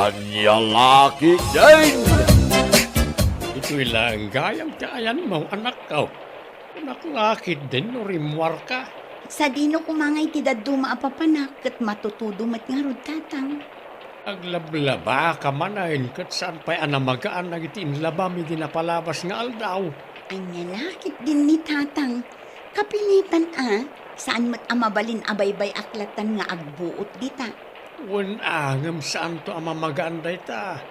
Anya laki din! Ito'y lang gayang tiayan mo, anak ko. Anak lakit din, no rimwar ka. Sa dino kumangay ti daddo maapapanak ket matutudo met nga rod tatang. Aglablaba ka manahin kat saan pa'y anamagaan na itiin labam hindi napalabas nga aldaw. Anya lakit din ni tatang. Kapilitan saan mat amabalin abaybay aklatan nga agbuot dita. Wan angam saan to amamagaan day ta.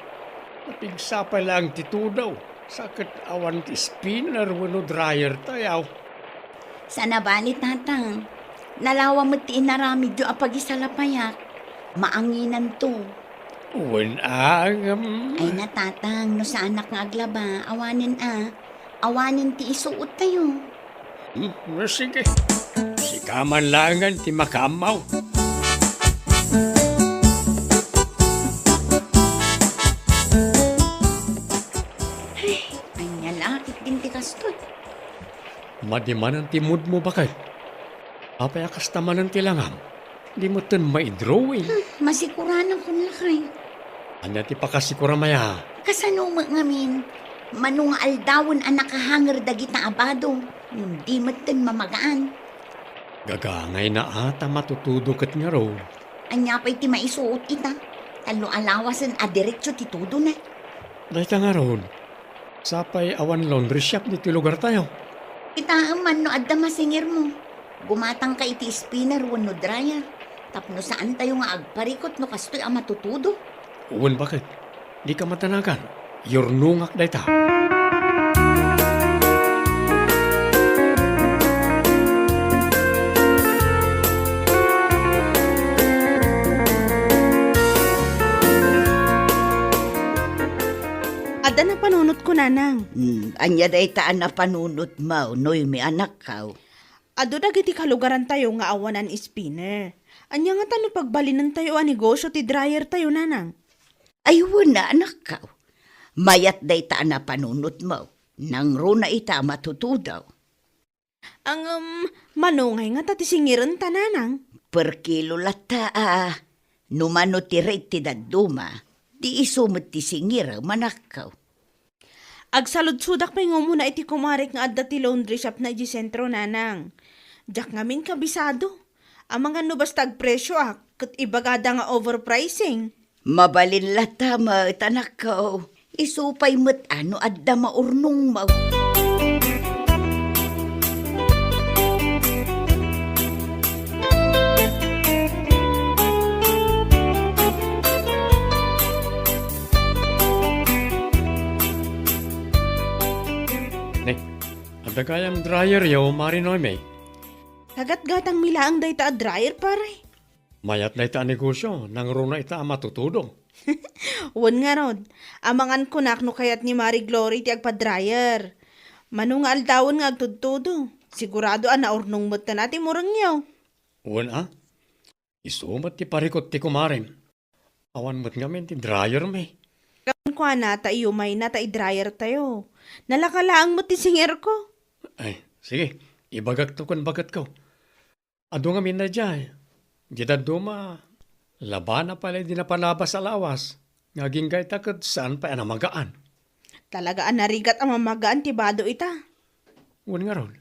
Napigsapay lang titudaw. Sakit awan ti spinner wano dryer tayaw. Sana bali tatang. Nalawa mo ti inaramid yo apagisalapayak. Maanginan to. Wan angam. Ay na tatang, no sa anak nga aglaba, awanin Awanin ti isuot tayo. Sige. Si kaman langan ti makamaw. Anya lakit din ti kastoy. Madimanan ti mood mo bakit? Apayakas tamanan ti langam. Di mo tan maidrawing. Masikuranan ko lakay. Anya ti pakasikura maya. Kasano ngamin, manung aldawon ang nakahanger dagita abado, hindi matan mamagaan. Gagangay na ata matutudo kat nga raw. Anya pa'y ti maisuot ita, talo alawasan a diretsyo ti tudo na. Dahil ka nga raw. Sapay awan laundry shop dito lugar tayo. Ita man no adda masingir mo. Gumatang ka iti spinner wano dryer. Tapno saan tayo nga agparikot no kastoy ang matutudo. Uwan bakit? Di ka matanagan. Yornungak day ta. Ada na panunot ko, nanang. Anya day taan na panunot mo, noy may anak ka. Ado dagiti kalugaran tayo nga awanan spinner. Anya nga tano pagbalinan tayo a negosyo ti dryer tayo, nanang. Ay na anak ka. Mayat day taan na panunot mo. Nang runa ita matutudaw. Ang manungay nga tatisingiran ta, nanang. Per kilo lata numano ti rate ti daduma. Di isumot ti singira manakaw. Agsalud-sudak pa yung muna iti kumarik nga adda ti laundry shop na iti sentro, nanang. Diyak ngamin kabisado. Ang mga nubastag presyo kat ibagada nga overpricing. Mabalin lata mat anak ko. Isupay mat ano adda maurnong mo. Ada kayang dryer yaw marinoy may. Kagat-gatang milaang day ta a dryer, pare. Mayat na ita negosyo. Nang runa ita matutudo. Wan nga rod. Amangan kunak no kayat ni Marie Glory ti agpa-dryer. Manu nga aldawon nga agtudtudo. Sigurado naurnong mo ta natin murang yaw. Uwan isumat ti parikot ti kumarim. Awan mo't ngamin ti dryer may. Kapan ko na ta may na ta i-dryer tayo. Nalakalaang mo ti singer ko. Ay, sige. Ibagak to kun bagat ko. Ado nga min na dyan. Dita duma. Labana pala di na palabas sa lawas. Ngaging gay takot saan pa anamagaan. Talagaan narigat ang mamagaan ti bado ita. Uwan nga ron.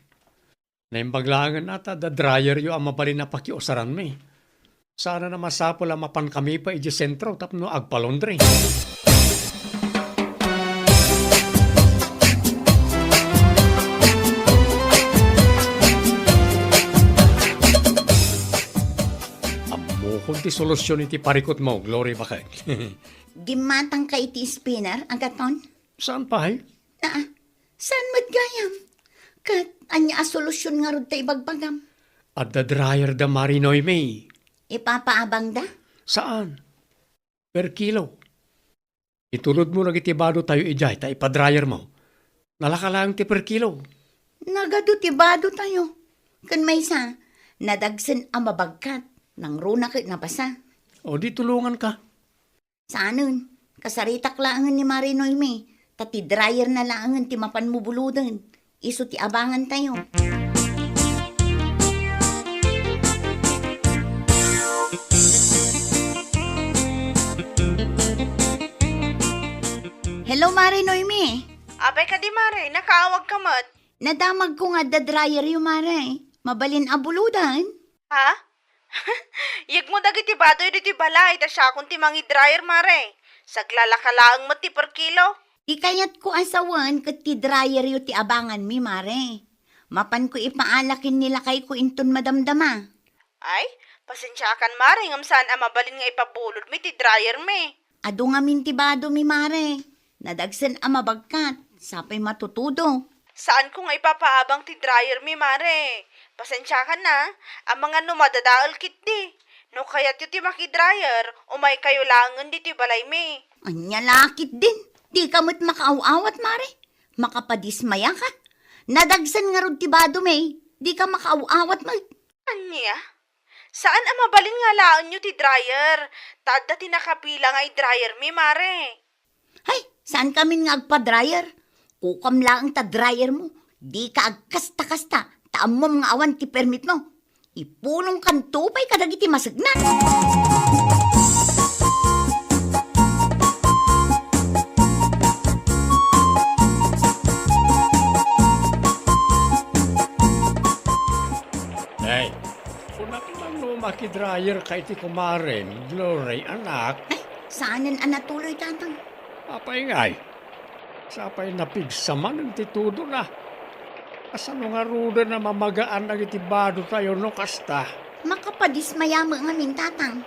Naimbaglangan nata da dryer yo ang mabalin na pakiusaran may. Sana na masapol ang mapan kami pa iji sentro tapno agpalondre. Kung ti solusyon iti parikot mo, Glory bakit? Gimatang ka iti spinner, agaton? Saan pa eh? Saan matgayam? Kat anya a solusyon nga rod ta ibagbagam. At the dryer da marinoy may. Ipapaabang da? Saan? Per kilo. Itulod mo nagitibado tayo ijay, ta ipa-dryer mo. Nalakalang ti per kilo. Nagadutibado tayo. Kan may isa, nadagsan ang mabagkat. Nang runa kit napasa. O di tulungan ka. Saanon? Kasaritak laangan ni Marinoy me. Tati dryer na laangan ti mapan mo buludan. Iso ti abangan tayo. Hello, Mare Noemi. Apay ka di, Mare. Nakaawag ka mat. Nadamag ko nga da dryer yung Mare. Mabalin abuludan. Ha? Yag mo dagiti badoy diti balay, ta siya kung ti mangi dryer, Mare. Saglalakalaang mo ti per kilo. Di kayat ko asawan kat ti dryer yu ti abangan mi, Mare. Mapan ko ipaalakin nila kay ko inton madamdama. Ay, pasensya kan, Mare. Ngam saan mabalin nga ipabulod mi ti dryer mi. Ado nga mintibado mi, Mare. Nadagsan mabagkat. Sapay matutudo. Saan ko nga ipapaabang ti dryer mi, Mare? Pasensya ka na. Ang mga numadadaal kit di. No kaya't yu ti maki-dryer, umay kayo langan di ti balay mi. Anya lakit din. Di ka mo't makaaw-awat, Mare. Makapadismaya ka. Nadagsan nga rod tibado, May. Di ka makaaw-awat, May. Anya? Saan ang mabalin nga laan nyo ti dryer? Tada ti nakapila nga i-dryer mi, Mare. Hay, saan kami nga agpa-dryer? Kukam lang ta dryer mo. Di ka agkasta-kasta. Taamom nga awan ti permit mo. Ipulong kan tupay kadagiti masagnan. Nay, kunak lang no makidryer kay ti kumaren, Glory, anak. Ay, saanan anatuloy tatang? Apay ngay. Sapay napigsaman ng titudo na. Asano nga ruda na mamagaan na itibado tayo no kasta. Makapadismaya mo nga min tatang.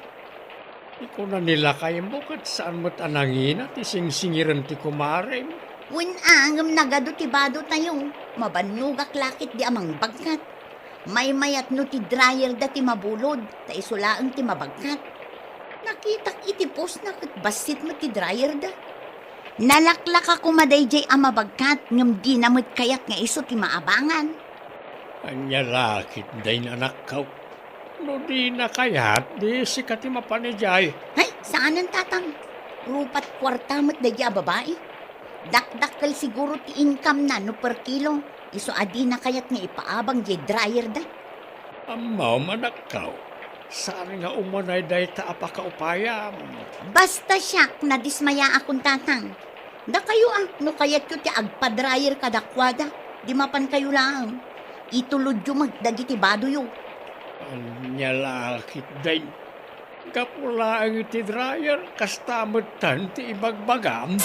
Iko na nila kayo mo kat saan mo't anangin at isingsingiran ti kumaren. Winangam nagado tibado tayo. Mabanugak lakit di amang bagkat. May mayat no ti dryer da ti mabulod. Ta isulaang ti mabagkat. Nakitak itipos na kat basit mo ti dryer da. Nalaklak ako madayjay ang mabagkat ngam di namot kayat nga iso ti maabangan. Anya lakit day na anak kaw. No di na kayat, di sikat ti mapanijay. Hay, saan ang tatang? Rupat kwarta mo't dadya babae. Dakdakkel siguro ti income na no per kilo. Iso adi na kayat nga ipaabang jay dryer da. Amaw manak kaw. Saan nga umanay day ta apakaupayam. Basta siyak na dismaya akong tatang. Da kayo no kayat ko ti agpa-dryer kadakwada. Di mapan kayo lang. Itulod yung magdagiti bado yo. Anya lakit day. Kapula ang iti dryer, kastamutan ti ibagbagam.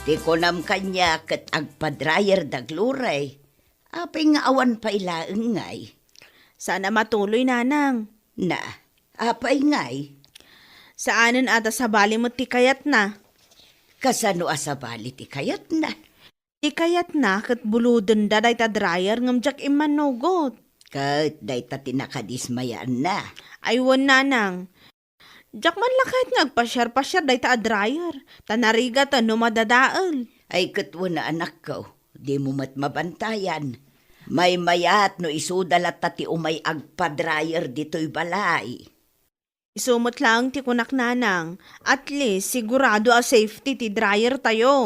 Di ko nam kanya kat agpa-dryer da Glory. Apay nga awan pa ilaang ngay. Sana matuloy, nanang. Na, apay ngay. Saanan ata sa bali mo ti kayat na. Kasano asabali ti kayat na. Ti kayat na kat buludon da day ta dryer ngam jak imanugot. Kat day ta tinakadismayaan na. Aywan, nanang. Jak man lakit nga agpasyar-pasyar day ta dryer. Tanariga ta no madadaal. Ay katwa na anak ko, di mo mat mabantayan. May mayat no isudalat ta ti umay agpa-dryer dito'y balay. Isumot lang ti kunak, nanang. At least sigurado a safety ti dryer tayo.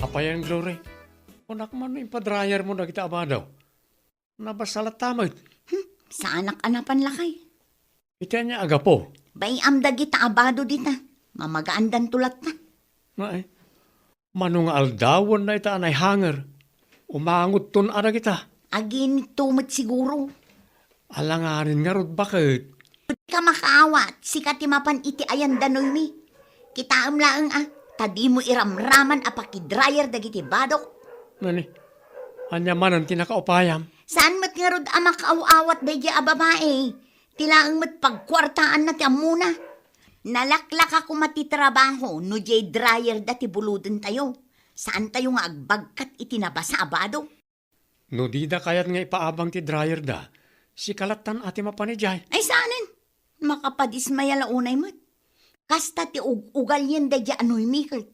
Apayan, Glory. Kunak man no ipa-dryer mo na kita abadaw. Nabasalat tamad. Sa anak-anapan lakay. Ita niya aga po. Bay amdagi ta abado dita. Mamagaan dan tulat na. Nga manong aldawan na ita anay hanger. Umangot ton ara kita. Agin tumot siguro. Alangarin nga rod bakit? Di ka makaawat. Sikat mapan iti ayan danoy mi. Kita laang tadi mo iramraman apaki-dryer dagiti badok. Nani? Anya man ang tinakaupayam. Saan mat nga rod makaaw-awat daydi a babae? Tilaang mat pagkwartaan na ti amuna. Nalaklak ako matitrabaho no jay dryer dati buluden tayo. Saan tayo nga agbagkat itinabasa abado? No di da kayat nga ipaabang ti dryer da. Si kalatan ati mapanijay. Ay saanin? Makapadismaya launay mat. Kasta ti ugal yan da dya anoy mikot.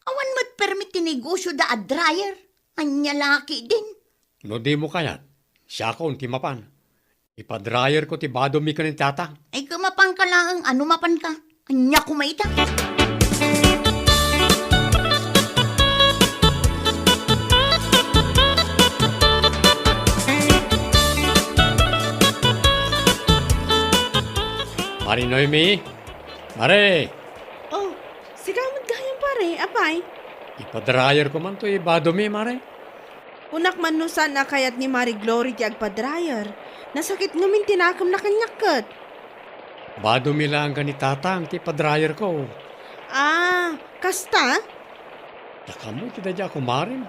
Awan mat permit ti negosyo da a dryer. Anya laki din. No di mo kayat. Siya ko ti mapan. Ipa-dryer ko ti bado mi ka ng tatang. Ay kumapang ka lang ano mapan ka. Anya kumaita. Mari Noemi, Mare, Oh, sigamot gayang pare, apay. ipadrayer ko man to ibadumi, Mare. Unak man no saan na kayat ni Marie Glory ti agpa-dryer. Nasakit ngamin tinakam na kanyakot. Badumi lang ka ni tatang, ti padrayer ko. Ah, kasta? Nakamot kita dyan kumarin.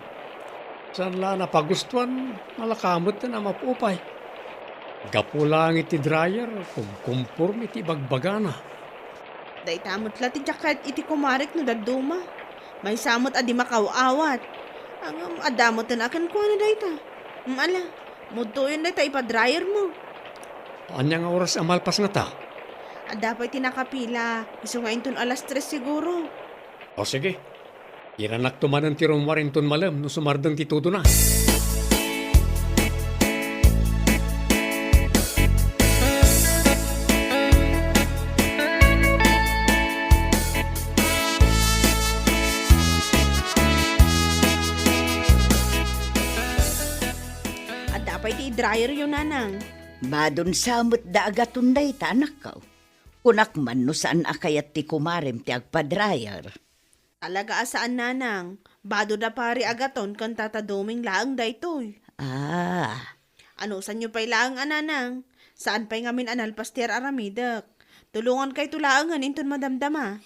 Saan la napagustuhan, malakamot na mapupay. Gapo lang iti dryer, kumkumpurm iti bagbagana. Day tamot la ti jacket iti kumarik no daduma. May samot adi makawawat. Ang adamot na akan ko na day ta. Ala, mudo yun day ta ipa-dryer mo. Anyang oras ang malpas nga ta? Dapat tinakapila. Iso nga inton alas 3 siguro. O sige, iranak tumanan ti rumarinton malam no sumardang ti tudo na. Dapat i-dryer yun nanang. Badon samot da agatunday ta anak ka. Kunak man no saan akayat ti kumarem ti agpa-dryer. Talaga asaan nanang. Bado da pari agaton kan tataduming laang daytoy. Ah, Ano san nyo pa'y laang ananang? Saan pa'y ngamin anal pastier aramidak? Tulungan kay tulaangan inton madamdama.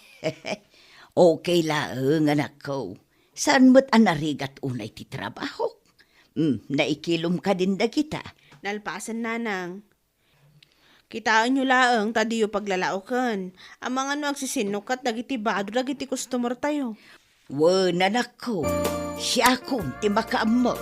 okay laeng anak ko. Saan mo't anarigat unay ti trabaho? Naikilom ka din da kita. Nalpasan nanang. Kitaan nyo laang tadiyo paglalaokan. Ang mga no agsisinukat dagiti bado dagiti customer tayo. Wan anak ko, siya akong ti makaammo.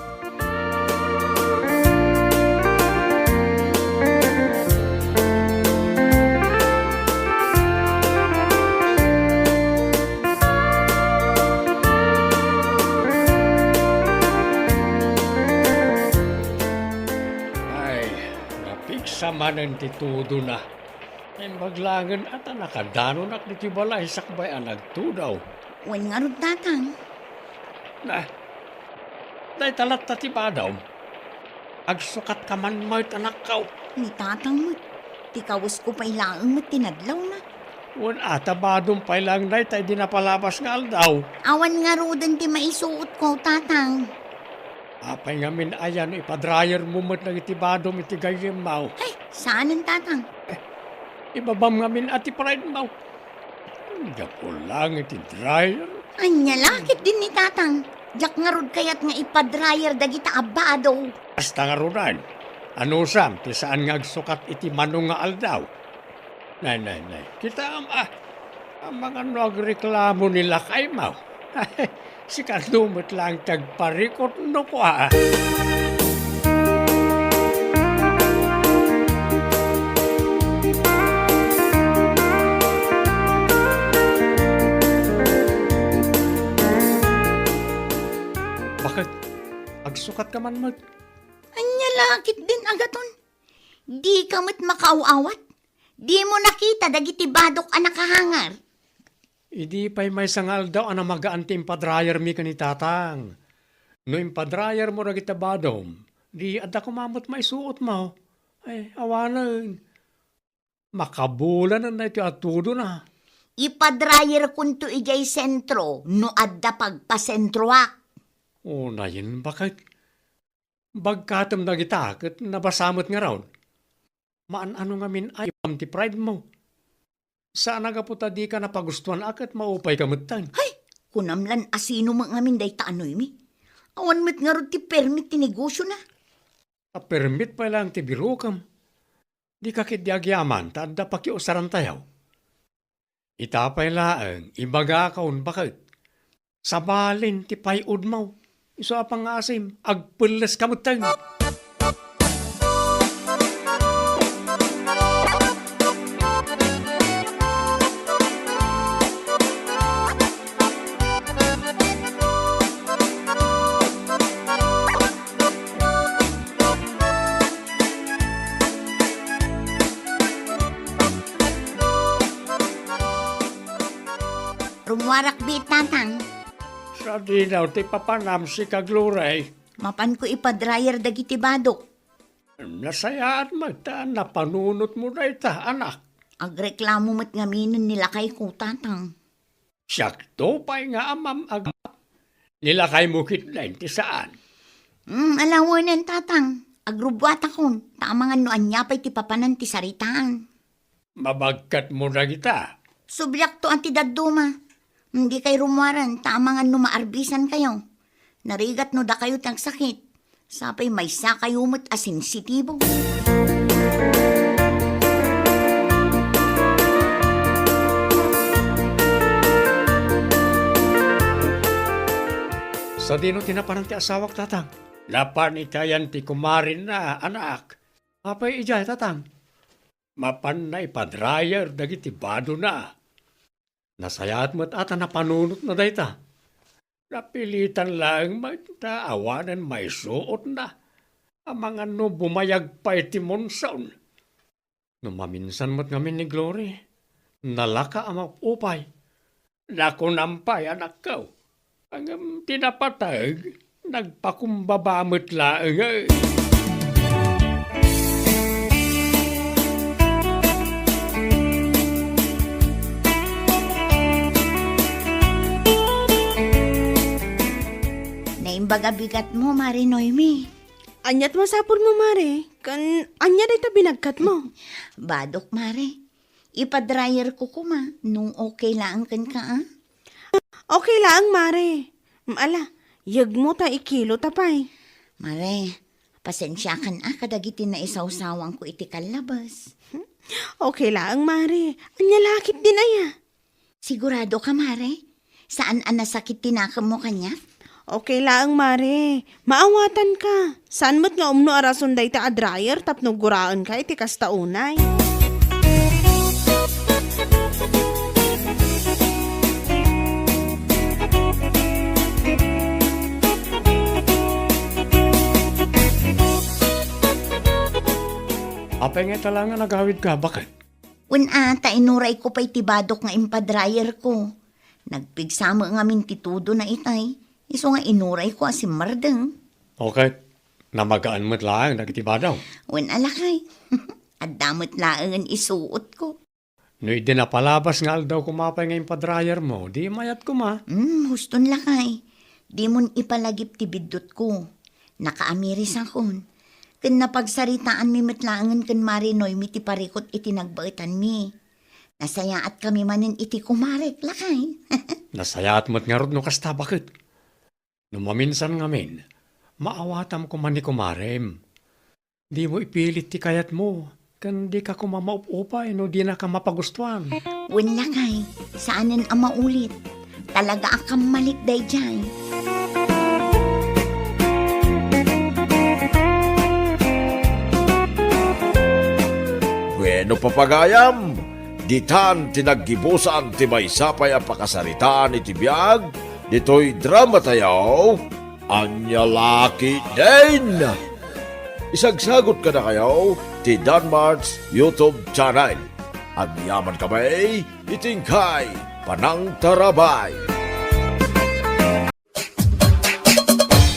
Ay, napiksa man ang titudo na. Ay maglangan at nakadano nak ni Tibalay sakbay ang nagtudaw. Wan nga ron tatang. Na, day talat ta ti badaw. Agsukat ka man mo't anak kaw. Ni tatang mo't. Ti kawas ko pa'y laang mo't tinadlaw na. Wan ata badong pay lang day tay di napalabas nga aldaw. Awan nga rodan ti maisuot ko tatang. Apay nga min ayan ipadrayer mo mo't nang itibadom iti gayem mau. Ay, saan ang tatang? Ibabam nga min ati pride mau. Gapo lang iti dryer. Anya lakit din ni tatang. Jak nga rod kayat nga ipa-dryer dagita abado. Basta nga runan. Ano sam, ti saan nga agsukat iti manong nga aldaw. Nay. Kita ang mga nagreklamo nila kay mau. Si kadumot lang tagparikot no ko Bakit? Agsukat ka man mag... Anya lakit din agaton. Di ka mo't makaawawat. Di mo nakita dagiti badok ang nakahangar. Idi pa'y may sangal daw ana magaanti impadrayer mi kanitatang. No impadrayer mo ragita badom, di adda kumamot may suot mo. Ay, awanan. Makabulan na ito atudo na. Ipa-dryer kunto ijay sentro no adda pagpasentroak. O na yun, bakit? Bagkatam na kita, kat nabasamot nga raw. Maan-ano nga min ay pamti pride mo. Saan nga puta di ka napagustuhan akat maupay ka matang. Hay, kunamlan asino mga minday taanoy mi. Awan mo't nga rod ti permit ti negosyo na. Permit pa lang ti birukam. Di ka kit di agyaman, tanda pakiusaran tayaw. Itapay laang, ibaga kaun bakit? Sabalin ti payud mo. Iso apang asim, agpulas kamutang. Rumwarak bi tatang. Sa dinaw ti papanam si Kagluray. Mapan ko ipa-dryer dagiti badok. Nasayaan magtaan na panunot mo na ita, anak. Agreklamo mo't ngaminon nila kay ko tatang. Sakto pa'y nga amam agap. Nilakay mo kitlain ti saan. Alawanan tatang. Agrubwat akon. Tamangan no anya pa'y ti papanan ti saritaan. Mabagkat mo na kita. Sublyak to anti dadduma. Hindi kay rumwaran. Tamangan no maarbisan kayo. Narigat no da kayo tang sakit. Sapay may sa kayo mo't asensitibo. Sa dino tinapanan ti asawak tatang. Lapan itayan ti kumarin na anak. Apay ijay tatang. Mapan na ipadrayer dagiti bado na. Nasayat mo't ata na panunot na dayta. Napilitan lang magtaawanan may suot na. Ang mga no bumayag pa iti monsaon. No maminsan mo't ngamin ni Glory. Nalaka ang upay. Nakunampay anak ko. Ang tinapatag, nagpakumbabamot lang eh. Naimbaga bigat mo, Mari Noemi. Anyat masapul mo, Mare. Anya dayta binagkat mo. Badok, Mari. Ipa-dryer ko kuma. Nung okay lang kan ka, ah? Okay lang, Mare. Ala, yag mo ta ikilo tapay. Mare, pasensya kan kadagiti na isawsawang ko iti kalabas. Okay lang, Mare. Anya lakit din aya. Sigurado ka, Mare? Saan anasakit tinakam mo kanya? Okay lang, Mare. Maawatan ka. Saan mo't nga umno arason day ta dryer tapno guraan ka iti kastaunay. Apay nga talangan nagawid ka, bakit? Ata inuray ko pa'y tibadok nga impa-dryer ko. Nagpigsama nga mintitudo na itay. Iso nga inuray ko asim mardeng. Okay, namagaan mo't lang, nagitiba daw. Alakay. At damot lang ang isuot ko. No, di na palabas nga daw kumapay nga yung padrayer mo, di mayat ko ma. Huston lakay. Di mon ipalagip ti bidot ko. Nakaamiris akon. Kan napagsaritaan mi metlangan kan Marinoy mi ti parikot iti nagbaitan mi. Nasayaat kami manin iti kumarek lakay. Nasayaat mo't nga rod no kasta, bakit? No maminsan ngamin, maawatam ko man ni kumarem. Di mo ipilit ti kayat mo, kan di ka kumamaupupay no di na ka mapagustuhan. Lakay. Saanan ang maulit? Talaga akang malik day dyan. Bueno papagayam, ditan tinaggibusan ti may sapay ang pakasaritaan iti biyag, dito'y drama tayo, anya laki din. Isagsagot ka na kayo, ti Danmar's YouTube channel. Agyaman kamay, itingkay, panang tarabay.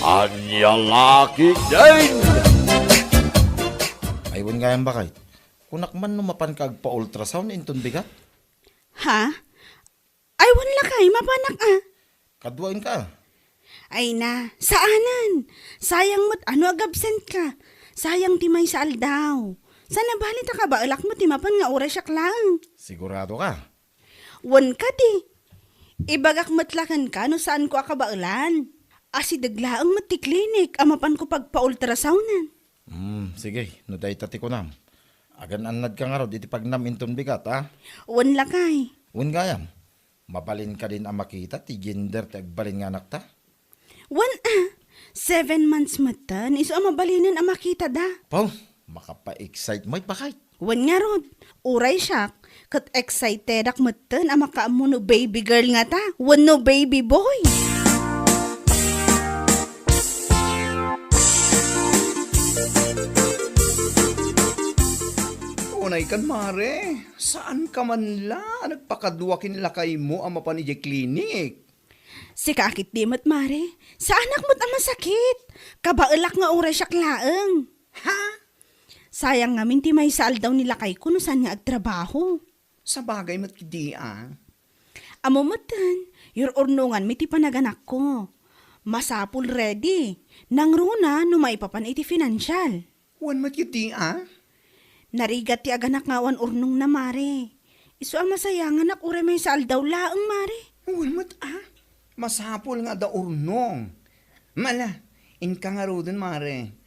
Anya laki din. Aywan nga yan bakay. Kunak man numapan kag pa-ultrasound inton bigat. Ha? Ay, wala kay, mapanak ah. Kadwain ka. Ay na, saanan? Sayang mo't ano agabsent ka? Sayang ti may sa aldaw. Sana balita ka ba alak mo ti mapan nga oras siyak lang. Sigurado ka. Wan ka di. Ibagak matlakan ka no saan ko akabailan. Asi daglaang mati klinik amapan ko pagpa-ultrasounan. Sige, no day tati ko nam. Agan anad ka nga rod iti pagnam inton bigat ha. Wan lakay. Un gayam. Mabalin ka din ang makita ti gender ti agbalin nga anak ta. 7 months matan, iso ang mabalinan ang makita da. Paw, makapa-excite mo bakit? Wan nga rod, uray siya, kat excited ak matan ang makaamo no baby girl nga ta, wan no baby boy. unay kan mare. Saan ka man la? Nagpakadwa kinilakay mo ang mapanijay klinik. Si kakit di mo't mare. Sa anak mo't ang masakit. Kabaelak nga oras siya klaeng. Ha? Sayang nga minti may saal daw nila kay kuno saan nga agtrabaho. Sa bagay mat kidi ah. Amo matan, your urnungan miti panaganak ko. Masapul ready. Nang runa no maipapan iti financial. Wan mat kidi ah. Narigat ti aganak ngawan urnong na mare. Isu ang masayangan ak ure may saal daw laeng mare. Wan mat ah. Masapol nga da urnong. Mala, inka nga ro dun mare.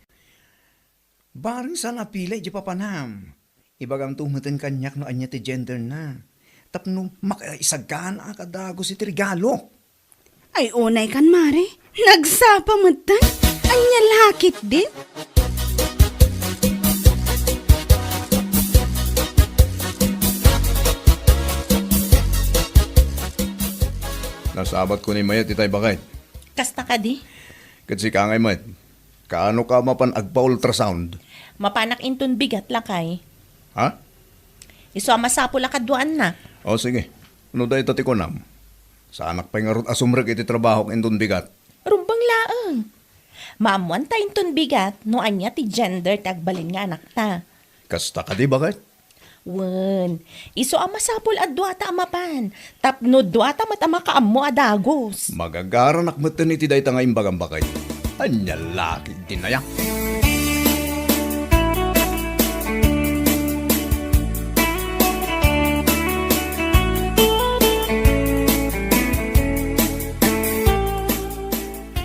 Barang sa napilay di papanam. Ibagang tumatan kanyak no anya ti gender na. Tapno makaisagaan akadago si regalo. Ay unay kan mare. Nagsapa matan. Anya lakit din. Nasabat ko ni Mayat itay bakit. Kasta ka di? Kasi ka ngay Mayat. Kaano ka mapan agpa-ultrasound? Mapanak inton bigat lakay. Ha? Iso masapo lakadwaan na. O sige. Ano dahi tati ko nam? Sa anak pa nga asumrek iti trabaho k inton bigat. Rumbang laeng. Maamuan ta inton bigat no anya ti gender tagbalin nga anak ta. Kasta ka di bakit? Wen, iso masapol at duata amapan. Tapno duata matama kaammo adagos. Magagaran akmatan iti dahi ta nga imbagang bakay. Anya laki din na yan.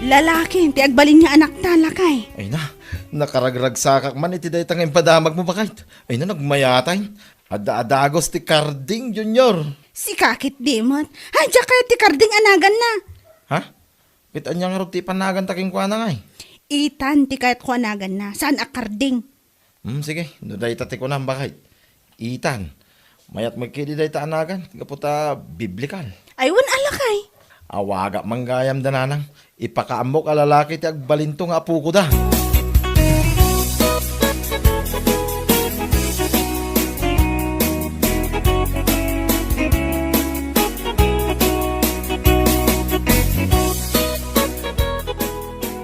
Lalaki, ti agbalin nga anak talakay. Ay na, nakaragragsakak man iti dahi tangay padamag mo bakit? Ay na, nagmayatay. Ada-adagos ti Carding Junior. Si kakit di mo't. Hadya kayo ti karding anagan na. Ha? Pitan niya nga rin ti panagan taking kwa na ngay. Itan ti kayat ko anagan na. Saan akarding? Sige, no dahi tati ko na bakit? Itan, mayat magkidi dahi ta anagan, kaputa biblikal. Aywan alakay. Awaga manggayam dananang, ipakaamok alalaki ti agbalinto nga apu ko da.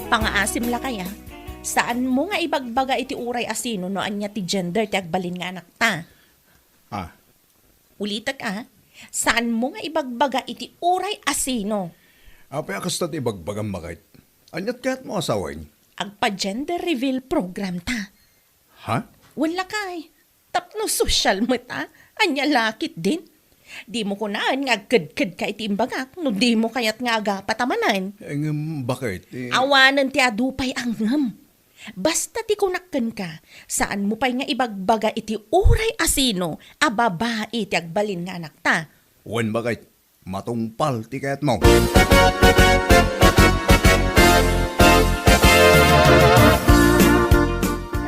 Pangaasim la kaya. Saan mo nga ibagbaga iti uray asino no anya ti gender ti agbalin nga anak ta? Ah, Ulitak Saan mo nga ibagbaga iti uray asino? apay akastat ibagbagang bakit. Anyat kaya't mo asawain. Agpa-gender reveal program ta. Ha? Wala kay. Tapno social mo ta. Anya lakit din. Di mo kunaan nga agkad-kad ka iti imbagak. No di mo kayat nga aga patamanan. Bakit? Awanan ti adupay ang ngam. Basta ti kunakken ka, saan mo pa'y nga ibagbaga iti uray asino, ababa iti agbalin nga anak ta. Wan bakit? Matungpal ti kaya't mo.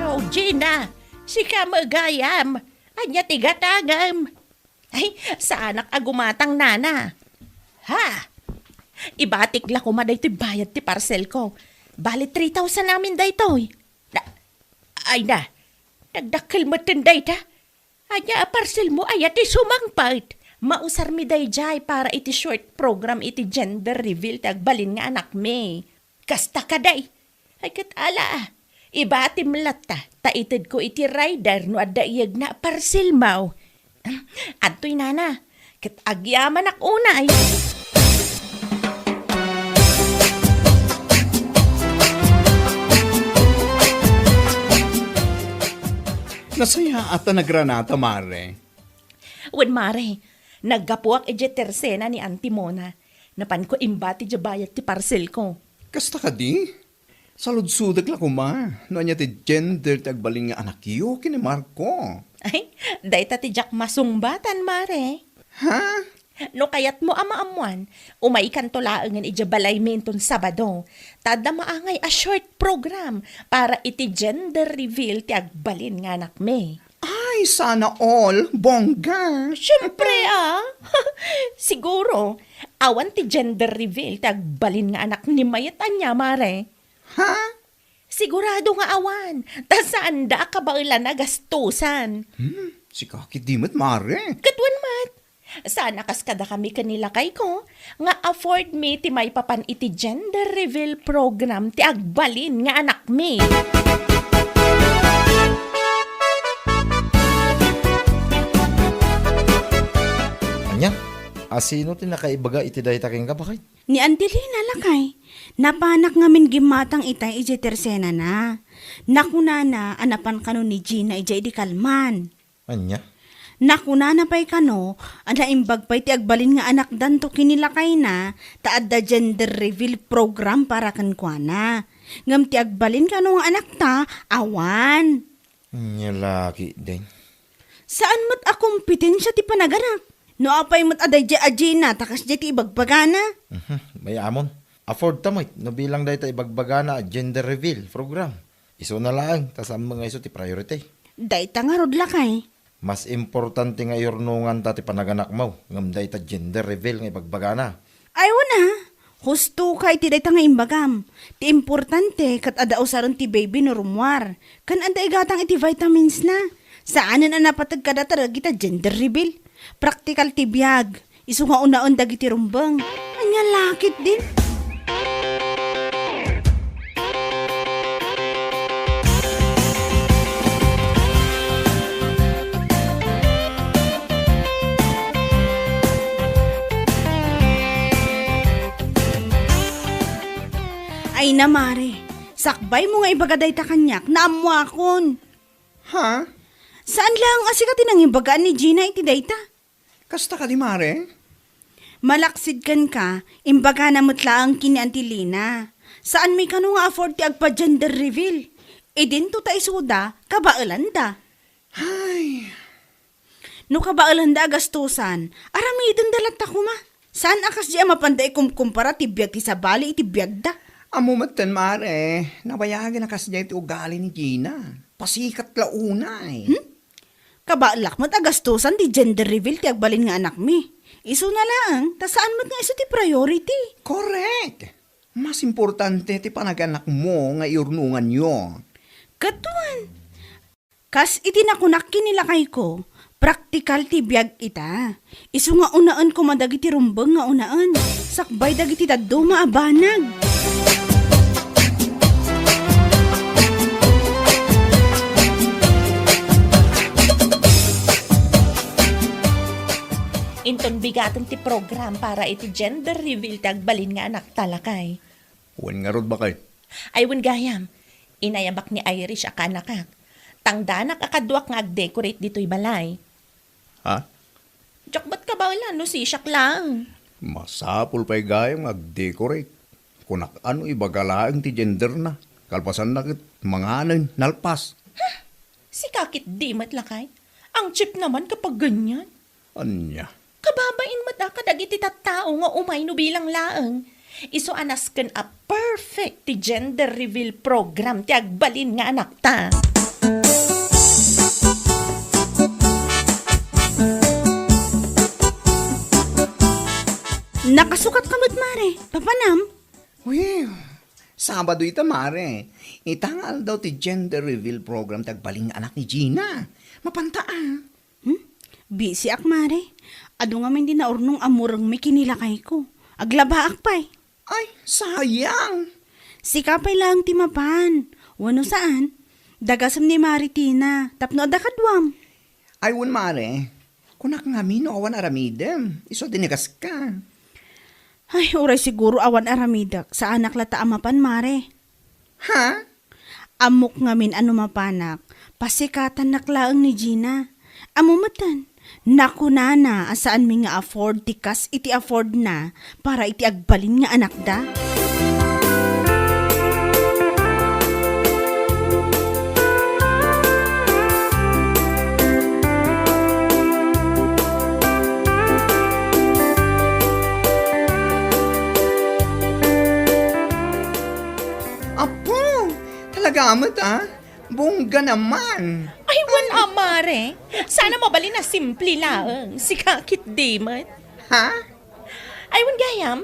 Oh, Gina, si ka magayam, anya ti gatangam. Ay, sa anak agumatang nana. Ha? Ibatik la ko maday ti bayad ti parcel ko. Bali 3,000 namin daytoy. Ay na, nagdakil mo tinday ta. Anya parcel mo ay ati sumangpait. Mausar mi dayjay para iti short program iti gender reveal tagbalin nga anak me. Kasta ka day. Ay katala ibatim latta taitid ko iti rider no adda iyag na parcel maw. Adtoy nana, kat agyaman ak unay. Nasaya ata nagranata, mare. Wen mare, naggapuak ije tersena ni Auntie Mona. Napan ko imbati je bayad ti parcel ko. Kasta ka di? Saludsudag la ko ma. No anya ti gender tagbaling nga anak yu kini Marco. Ay, dayta ti Jack masungbatan mare. Ha? No kayat mo ama-amuan, umaikan to laengan ije balay menton Sabado. Tada maangay a short program para iti gender reveal ti agbalin nga anak me. Ay, sana all. Bongga. Siyempre Siguro, awan ti gender reveal ti agbalin nga anak ni mayat anya mare. Ha? Sigurado nga awan. Ta saan da ka ba ilan na gastusan? Si kakit di mo't mare. Katwan mat. Sana kas kada kami kanila kay ko, nga afford me ti may papan iti gender reveal program ti agbalin nga anak mi. Anya, asino ti nakaibaga iti dayta king kabakit? Ni Angelina lakay. Napanak ngamin gimatang itay ije tersena na. Nakunana anapan kano ni Gina ije di kalman. Anya? Nakunana pa'y kano, ana imbag pa'y ti agbalin nga anak danto kinilakay na, taad da gender reveal program para kankwana. Ngam ti agbalin kano nga anak ta, awan. Anya laki din. Saan mat akumpetensya ti panaganak? No apay mat aday di ajina, takas di ti ibagbagana. May amon. Afford tamay, no bilang dayta ibagbagana gender reveal program. Iso na lang, tas ang mga iso ti priority. Day nga rod lakay. Mas importante nga iurnungan ta ti panaganak mo, ngam dayta gender reveal nga ibagbagana. Ay wana, husto kay ti dayta nga imbagam. Ti importante kat ada usaron ti baby no rumwar. Kan anda igatang iti vitamins na. Saanan na napatag kada talaga kita gender reveal. Praktikal ti biyag. Isu nga unaon dagiti rumbang. Anya lakit din. Ay na mare, sakbay mo nga ibagaday ta kanyak na amuakon. Ha? Saan lang asika tinang ibagaan ni Gina iti dayta? Kasta ka di mare? Malaksid kan ka, imbaga na mutlaang kini Antilina. Saan may kano nga afford ti agpa gender reveal? E din to ta isuda, kabaalan da. Ay, No kabaalan da gastusan, aramidon dalat ta kuma. Saan akas di mapanday kumkumpara ti biyag ti sabali iti biyag da? amumatan mare, nabayagan na kasi iti ugali ni Gina. Pasikat launay. Kabaalak mo gastusan ti gender reveal ti agbalin nga anak mi. Isu na lang, ta saan mo nga isu ti priority? Correct. Mas importante ti panaganak mo nga iurnungan nyo. Katuan. Kas itinakunak kinilakay ko, praktikal ti biyag ita. Isu nga unaan ko madagiti rumbang nga unaan. Sakbay dagiti daddo maabanag. Inton bigatan ti program para iti gender reveal ti agbalin nga anak talakay. Huwag nga rod ba kay? Aywan gayam, inayabak ni Irish akanakak. Tangdanak akadwak nga ag-decorate dito'y balay. Ha? Diyak ba't ka ba wala? No, sisyak lang. Masapul pa'y gayang mag-decorate. Kunak ano ibagalaang ti gender na. Kalpasan na kit manganan, nalpas. Si kakit di matlakay. Ang cheap naman kapag ganyan. Anya? Kababain matakadag iti tattao nga umay no bilang laeng. Iso anas ken a perfect ti gender reveal program ti agbalin nga anak ta. Nakasukat kamot mare, papanam. Well, Sabado ita mare. Itangal daw ti gender reveal program tagbaling anak ni Gina. Mapantaa. Busy ak mare. Ado nga min di naurnong amurang may kinilakay ko. Aglaba ak pa'y. Ay, sayang. Sikapay lang timapan. Wano saan? Dagasam ni Maritina. Tapno adakadwam. Ay, wun mare. Kunak nga mino awan aramidem. Iso dinigas ka. Ay, oray siguro awan aramidak. Sa anak lata amapan mare. Ha? Amok nga min ano mapanak. Pasikatan naklaang ni Gina. Amumatan. Naku nana, asaan mi nga afford tikas iti afford na para iti agbalin nga anak da? Apo, talaga amat ha? Bongga naman. Ay, wan amare. Sana mabali na simple lang. Si kakit di mat. Ha? Ay, wan gayam.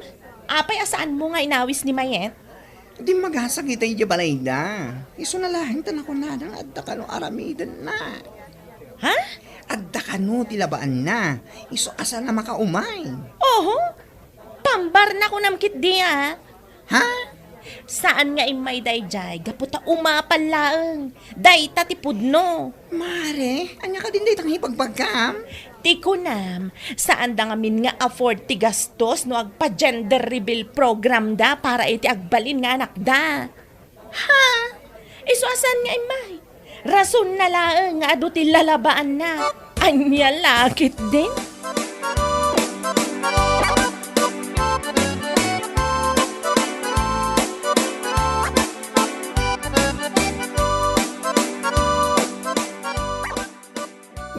Apay asaan mo nga inawis ni Mayet? Di magasagita yung balay na. Iso na lahin tan ako na ng adda ka no aramidan na. Ha? Adda ka no tilabaan na. Iso asa na makaumay. Oho, pambar na ko namkit diya. Ha? Saan nga imay dayjay? Gaputa umapal laeng. Dayta ti pudno. Mare, anya ka din day tang hipagbagam? Ti kunam, saan da ngamin nga afford ti gastos no agpa-gender reveal program da para iti agbalin nga anak da. Ha? Iso asan nga imay? Rason na laeng nga adu ti lalabaan na. Anya lakit din.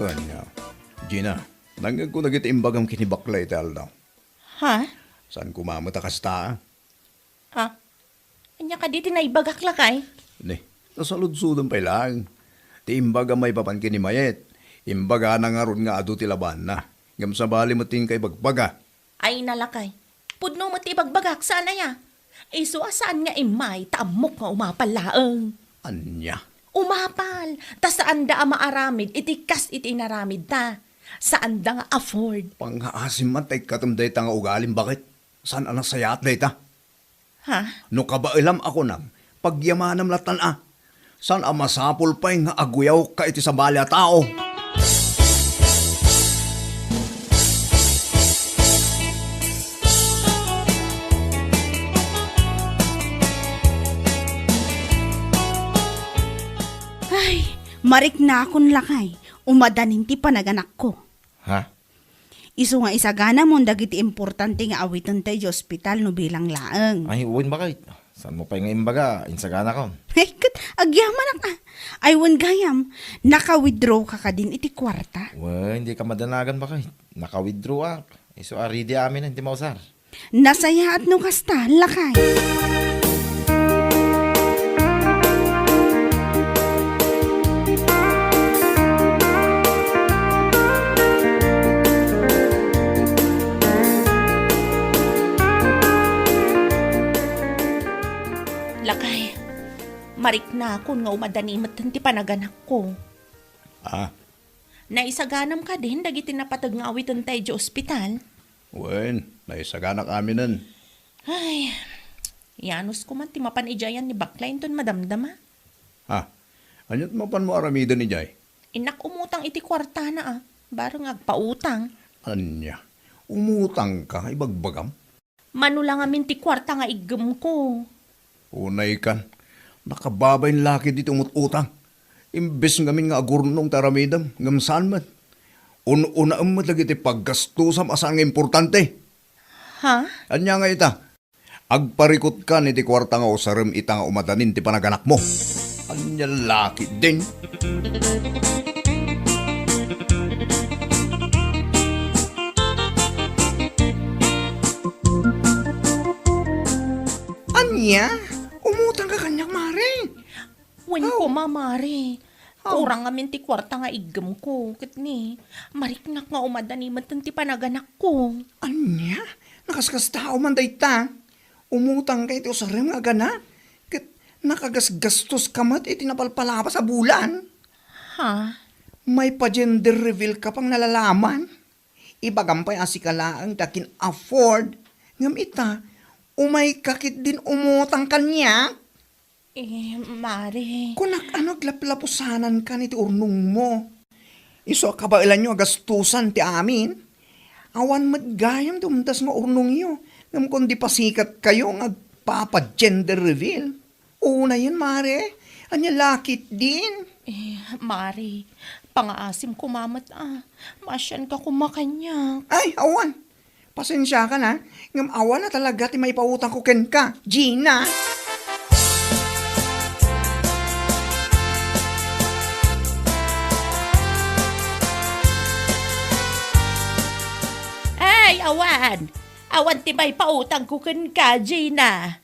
Anya, Gina, nanggag ko nagit imbagam kinibaklay tal daw. Ha? Saan kumamata kasta? Ha? Anya ka di tinaibagak lakay? Ne, nasaludsudan pa lang. Ti imbaga may papan kinimayet. Imbaga na nga ron nga adu ti laban na. Ngam sa bali mo ting kay bagbaga. Ay nalakay. Pudno mo ti bagbagak sana ya. Iso asaan nga imay taamok nga umapal laeng. Anya, Umapal. Ta saan da maaramid, itikas iti inaramid ta. Saan da nga afford. panghaasim man tay katumday ta nga ugalim bakit? Saan anak sayat day ta? Ha? No kabailam ako nang pagyamanam latan Saan masapol pa nga aguyaw ka iti sa balya tao? Ay, marik na akon lakay. Umadanin ti panaganak ko. Ha? Isu nga isagana mo dagiti importante nga awiton tayo sa ospital no bilang laeng. Ay, uwin bakit? Saan mo pa yung imbaga? Insagana ko. Ay, kat, agyaman na ka. Ay, wan gayam, naka-withdraw ka din iti kwarta. Well, hindi ka madanagan bakit? Naka-withdraw up. Iso aridi amin hindi mausar. Nasaya at no kasta, lakay. Lakay. Marik na ako nga umadanimat ti panaganak ko. Ah, Naisaganam ka din, dagiti napatag nga awitan tayo di ospital. wen, naisaganak amin nun. Ay, yanos ko man ti mapanijayan ni Baklain ton madamdama. Ha? Anyat mapan mo aramidan ni Jay? Inak umutang iti kwarta na barang agpautang. Anya, umutang ka, ibagbagam? Manulang amin ti kwarta nga igem ko. Unay kan, nakababay laki dito umututang. Imbes ngamin nga agurnong taramidam, ngam saan man. Una mo lagi ti paggastusam asaan nga importante. Ha? Anya nga ita, agparikot ka ni ti kwarta nga usarim ita nga umadanin ti panaganak mo. Anya laki din. Anya, umutang ka kanyang mare. Wen ko mamari. Kurang amin ti kwarta nga igem ko. Kat ni, mariknak nga umadanimat ti panaganak ko. Anya, nakaskas tao man dayta. Umutang kay ti usarim nga gana. Kat nakagasgastos kamat iti napalpalapa sa bulan. Ha? May pa-gender reveal ka pang nalalaman. Ibagampay asikalaang takin afford. Ngam ita, umay kakit din umutang kanya. Mari. Kunak ano glaplapusanan ka ni ti urnong mo. Iso kabailan nyo agastusan ti amin. Awan madgayam ti umuntas nga urnong nyo. Ngam kundi pasikat kayo nga papa-gender reveal. Una yun, mare. Anya lakit din. Mari, pangaasim kumamat Masyan ka kumakanyak. Ay, awan. Pasensya ka na. Ngam awan na talaga ti may pautang ko ken ka. Gina. Ay, awan! Awan ti may pautang ko kan ka, Gina.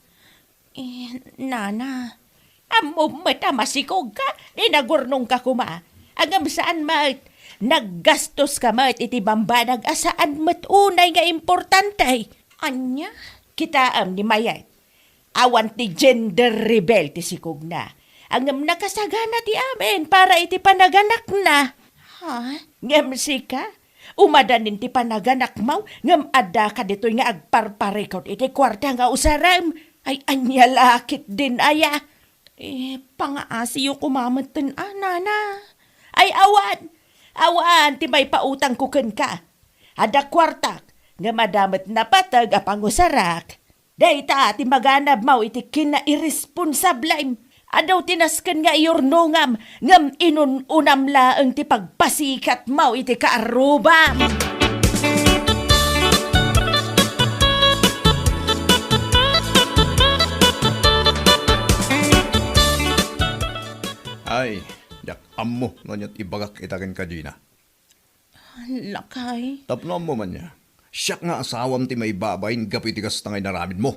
Nana, amumot masikog ka, nagurnong ka kuma. Agam saan mat, naggastos ka mat, iti bambanag asaan mat unay nga importante. Anya, kita ni mayat. Awan ti gender rebel ti sikog na. Ang nakasagana ti amin para iti panaganak na. Ha? Ngam sika? Umadanin ti panaganak mau, ngam ada ka dito'y nga agparparikot iti kwarta nga usaram. Ay anyalakit din aya. Pangaasi yung kumamatan nana. Ay awan, ti may pautang kuken ka. Ada kwartak, nga madamat na patag apang usarak. Dayta ti maganab mau iti kina-irresponsablem. Adaw tinasken nga iurnongam, ngam inununam laeng ti pagpasikat mau iti kaarubam. Ay, yak ammo nganyat ibagak itaken ka Gina. Lakay. Tapno mo man niya. Siyak nga asawam ti may babayin kapitigas tangay naramid mo.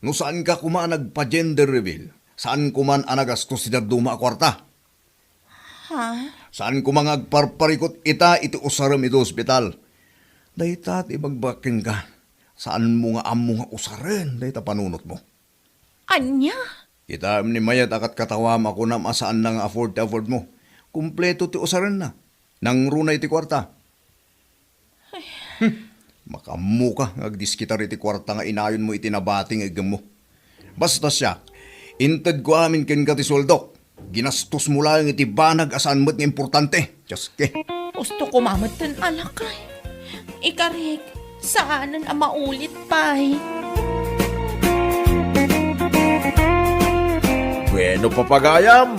No saan ka kuma nagpa-gender reveal? Saan kuman anagastos si Darduma kwarta? Ha? Saan kumang agparparikot ita iti usaram ito ospital? Dayta ti bagbakin ka. Saan mo nga amo nga usaren? Dayta panunot mo. Anya? Ita ni mayat akat katawam ako na masaan nang afford mo. Kumpleto ti usaren na. Nang runay ti kwarta. Makamu ka, agdiskitar iti kwarta nga inayon mo itinabating igam mo. Basta siya, inted ko amin ken ka ti soldok. Ginastos mo lang iti banag asaan mo't nga importante. Jaske. Gusto ko mamatan alakay. Ikarik, saanan ang maulit pa'y? Bueno papagayam,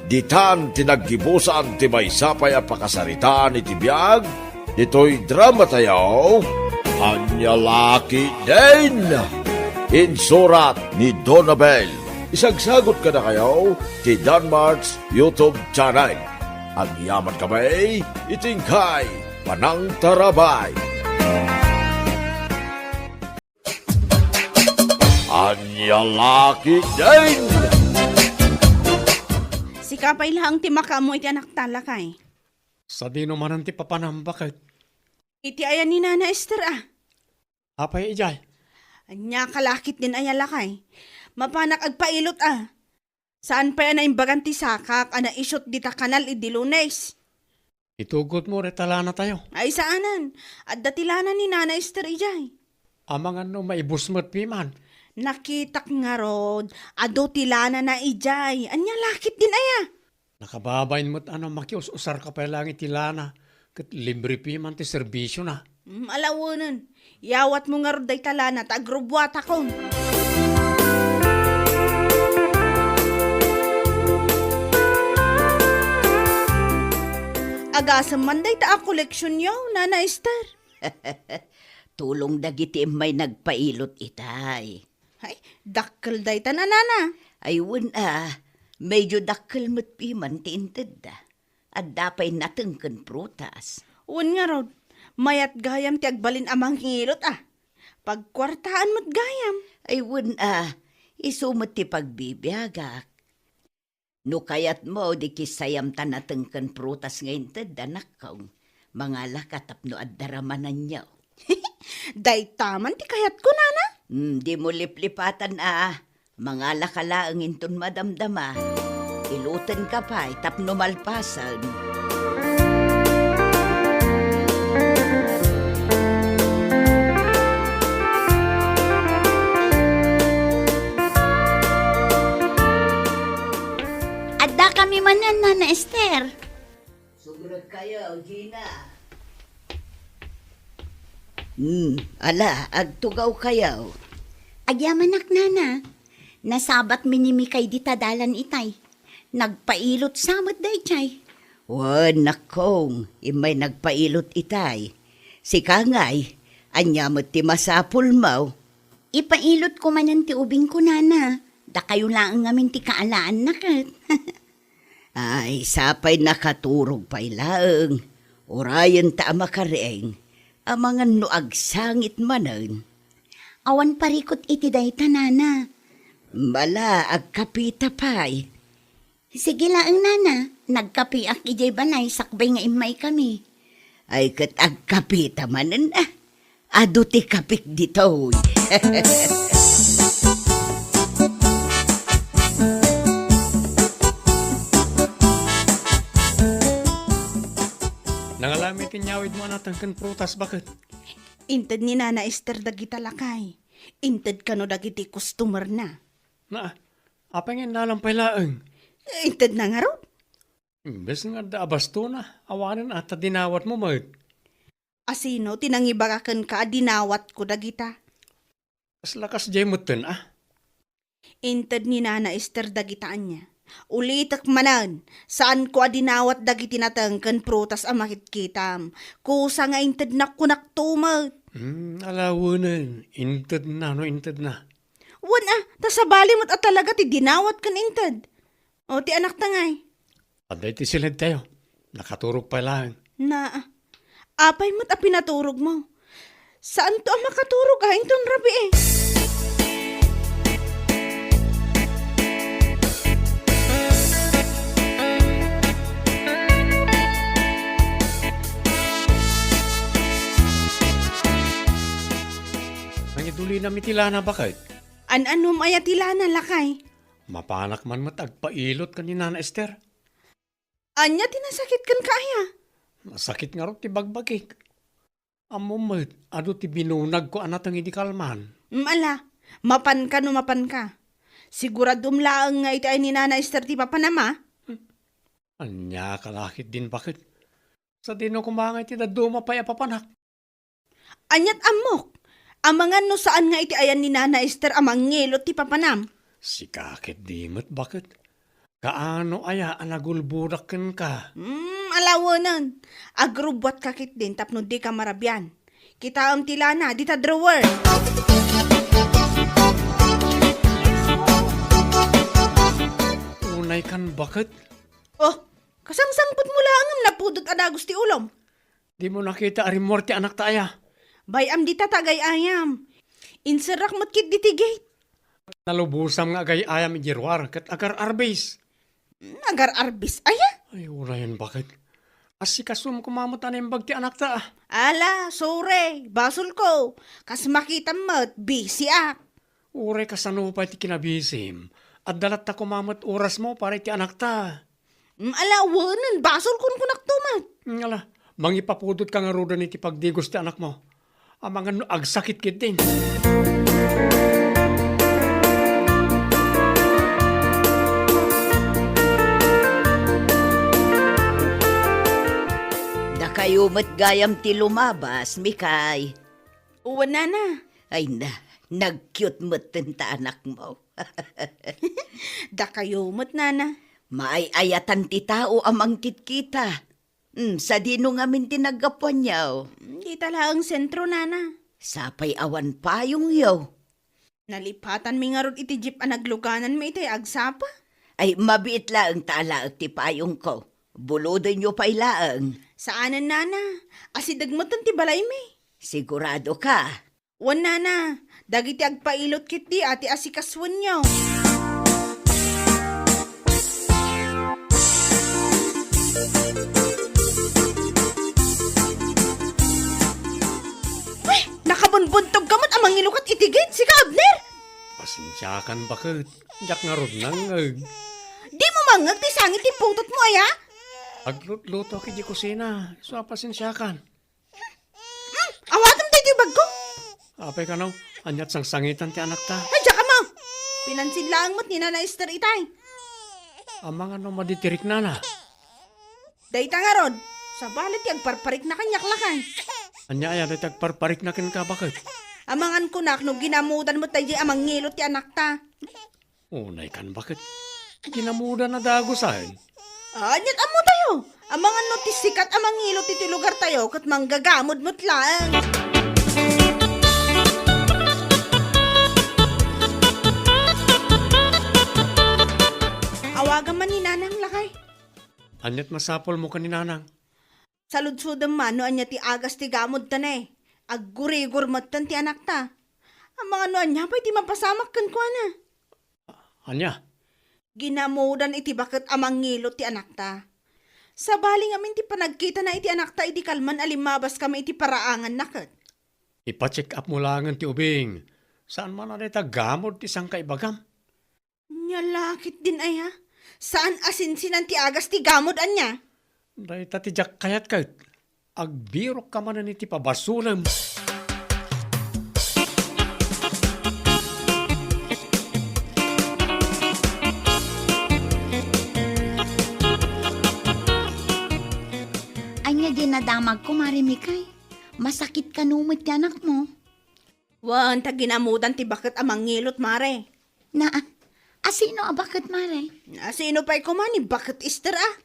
ditan tinaggibusan ti maysapay a pakasaritaan iti biyag, dito'y drama tayo, Anyalaki din! Insurat ni Donabel. Isagsagot ka na kayo ti Danmarks YouTube channel. Ang yaman kamay, itingkay, panang tarabay. Anyalaki din! Si kapay lang ti makamo iti anak talakay. Sa di naman ang ti papanambakit. Iti ayan ni Nana Esther Apay ijay. Anya kalakit din ayalakay. Mapanak agpailot Saan pa yan na imbagan ti sakak ana isyot di ta kanal idi Lunes? Itugot mo retala na tayo. Ay saanan? At datilana ni Nana Esther ijay. Amang ano maibusmat piman. Nakitak nga rod. Ado tilana na ijay. Anya lakit din aya. Nakababayin mo't ano makius-usar ka pa lang itilana. Kat libre piman ti serbisyo na. Alawanan. Yawat mo nga rod day talana ta agrobwat ako. Agasam man day ta a koleksyon yo, Nana Esther. Tulong dagiti may nagpailot itay. Ay, dakkel day ta na, Nana. Ayun medyo dakkel mo't piman ti inted da. At dapay natengken prutas. Un nga rod, mayat gayam ti agbalin amang ngilot Pagkwartaan mo't gayam. Ayun isumot ti pagbibiyagak. No kayat mo di kisayam ta natengken prutas ngayon ted danakaw. Mga lakatap no at daramanan niya. Day taman ti kayat ko, Nana. Di mo liplipatan mga lakalaang inton madamdama. Iluten ka pa, tapno malpasan. Adda kami manan, Nana Esther. Sugrag kayo, Gina. Ala, agtugaw kayo. Agyamanak, Nana. Nasabat minimikay di tadalan itay. Nagpailot samot day chay. Nakong, imay nagpailot itay. Si Kangay, anyamot ti masapul mo. Ipailot ko manan ti ubing ko, Nana. Da kayo lang ngamin ti kaalaan nakat. Ay, sapay nakaturog pa'y laeng. Orayan ta makareng. Amangan no agsangit manan. Awan parikot iti dayta, Nana. Bala, agkapita pa'y. Sige laeng, Nana. Nagkapiak ijay banay, sakbay nga imay kami. Ay, kat agkapita manan Ado ti kapik dito. tinyawid mo natang kan prutas bakit? Inted ni Nana Esther dagita lakay. Inted kano dagiti customer na. Na, apa nga nalampay laeng? Inted na nga ro. Imbes nga da abasto na, awanan at dinawat mo mat. Asino tinangibagakan ka dinawat ko dagita. Kas lakas jay mo ten Inted ni Nana Esther dagitaan niya. Ulitak manan, saan ko adinawat dagiti natangkan prutas ang makitkitam. Kusa nga inted na kunak tumat. Alawanan, inted na no inted na. Wan tasabali mo't at talaga ti dinawat kan inted. O ti anak tangay. Aday ti silid tayo, nakaturog pa lang. Na, apay mo't a pinaturog mo. Saan to ang makaturog intong rabi eh? Nangiduli na mitila na bakit? An-anom ay atila na lakay. Mapanak man matagpailot ka ni Nana Esther. Anya tinasakit kan kaya. Masakit nga ro ti bagbagik. Amumad, ado ti binunag ko anatang hindi kalman. Mala, mapan ka no mapan ka. Siguradum laang nga iti ay ni Nana Esther ti papanama. Anya kalakit din bakit? Sa dino kumangay ti daduma pa papanak. Anyat amok. Amangan no saan nga iti ayan ni Nana Esther amang ngilot ti papanam. Si kakit dimot bakit? Kaano aya anagulburak ka? Alawanan. Agrubwat kakit din tapno di ka marabyan. Kita am tila na, di ta drawer. Unay kan bakit? Oh, kasangsangpot mo lang ang napudot adagos ti ulom. Di mo nakita arimor ti anak taaya. Bayam di ta tagay ayam. Inserak mo't kit di ti gate. Nalubusam nga agay ayam ijirwar kat agar arbis. Agar arbis, aya? Ay, urayan bakit? Asikasum kumamot anembag ti anak ta. Ala, sore, basol ko. Kas makita mo't, busy ak. Uray kasano pa ti kinabisim. At dalat ta kumamot oras mo para ti anak ta. Ala, wanan, basol kun kunak tumat. Ngala, mangipapudot ka nga roda ni ti pagdigos ti anak mo. Amangan no agsakit kit din. Kayo mat gayam ti lumabas, Mikay. Uwan na. Ay na, nag-cute mo't ta anak mo. Da kayo mo't nana. Maayayatan ti tao amang kitkita. Sa dino ngamin tinagapuan yaw. Di tala ang sentro nana. Sapay awan payong yaw. Nalipatan mi nga ron iti jeep ang nagluganan mi iti agsapa. Ay mabiit laang taalaag ti payong ko. Bulodan nyo pa ilaang. Saanan nana? Asidag mo ti balay mi. Sigurado ka. Wan nana, dagiti agpailot kit di ati asikaswan nyo. Uy, nakabunbuntog ka mo't amang ilukat itigit si ka Abner. Pasensyakan bakit? Jak nga rod nangag. Di mo mangag ti sangit ti putot mo aya? Agluto ki di kusina. So pasensyakan. Awatam tayo bag ko. Apay ka no? Anyat sang sangitan ti anak ta. Ay, ka mo. Pinansin lang mo't ni Nana Esther itay. Amang ano maditirik na na. Dayta nga rod, sa balit yung parparik na kanyak lakay. Anya ay tagparparik na kin ka bakit? Amangan kunak no ginamudan mo tayo amang ngilot ti anak ta. Unay kan bakit? Ginamuda na dagosan. Anyat amo tayo. Amangan no ti sikat amang ngilot ti lugar tayo kat manggagamod mo't lang. Awagan man ni Nanang lakay. Anyat masapol mo kaninanang. Saludsudam man no anya ti agas ti gamod ta na eh. Aggurigur matan ti anak ta. Ang mga ano anya pa iti mapasamak kan ko na. Anya? Ginamudan iti bakit amang ngilot ti anak ta. Sa baling amin ti panagkita na iti anak ta iti kalman alimabas kami iti paraangan nakat. Ipa-check up mo langan ti ubing. Saan man na gamod ti sang kaibagam? Nyalakit din ay ha. Saan asinsinan ti agas ti gamod anya? Dahil ti jak kayat kayat. agbiro ka man iti pabasulam. Anya dinadamag ko, Marimikay. Masakit ka numit ti anak mo. Wan, ta ginamudan ti bakit amang ngilot, mare. Na, asino bakit, Mare? Sino pa'y kumani, bakit ister ah?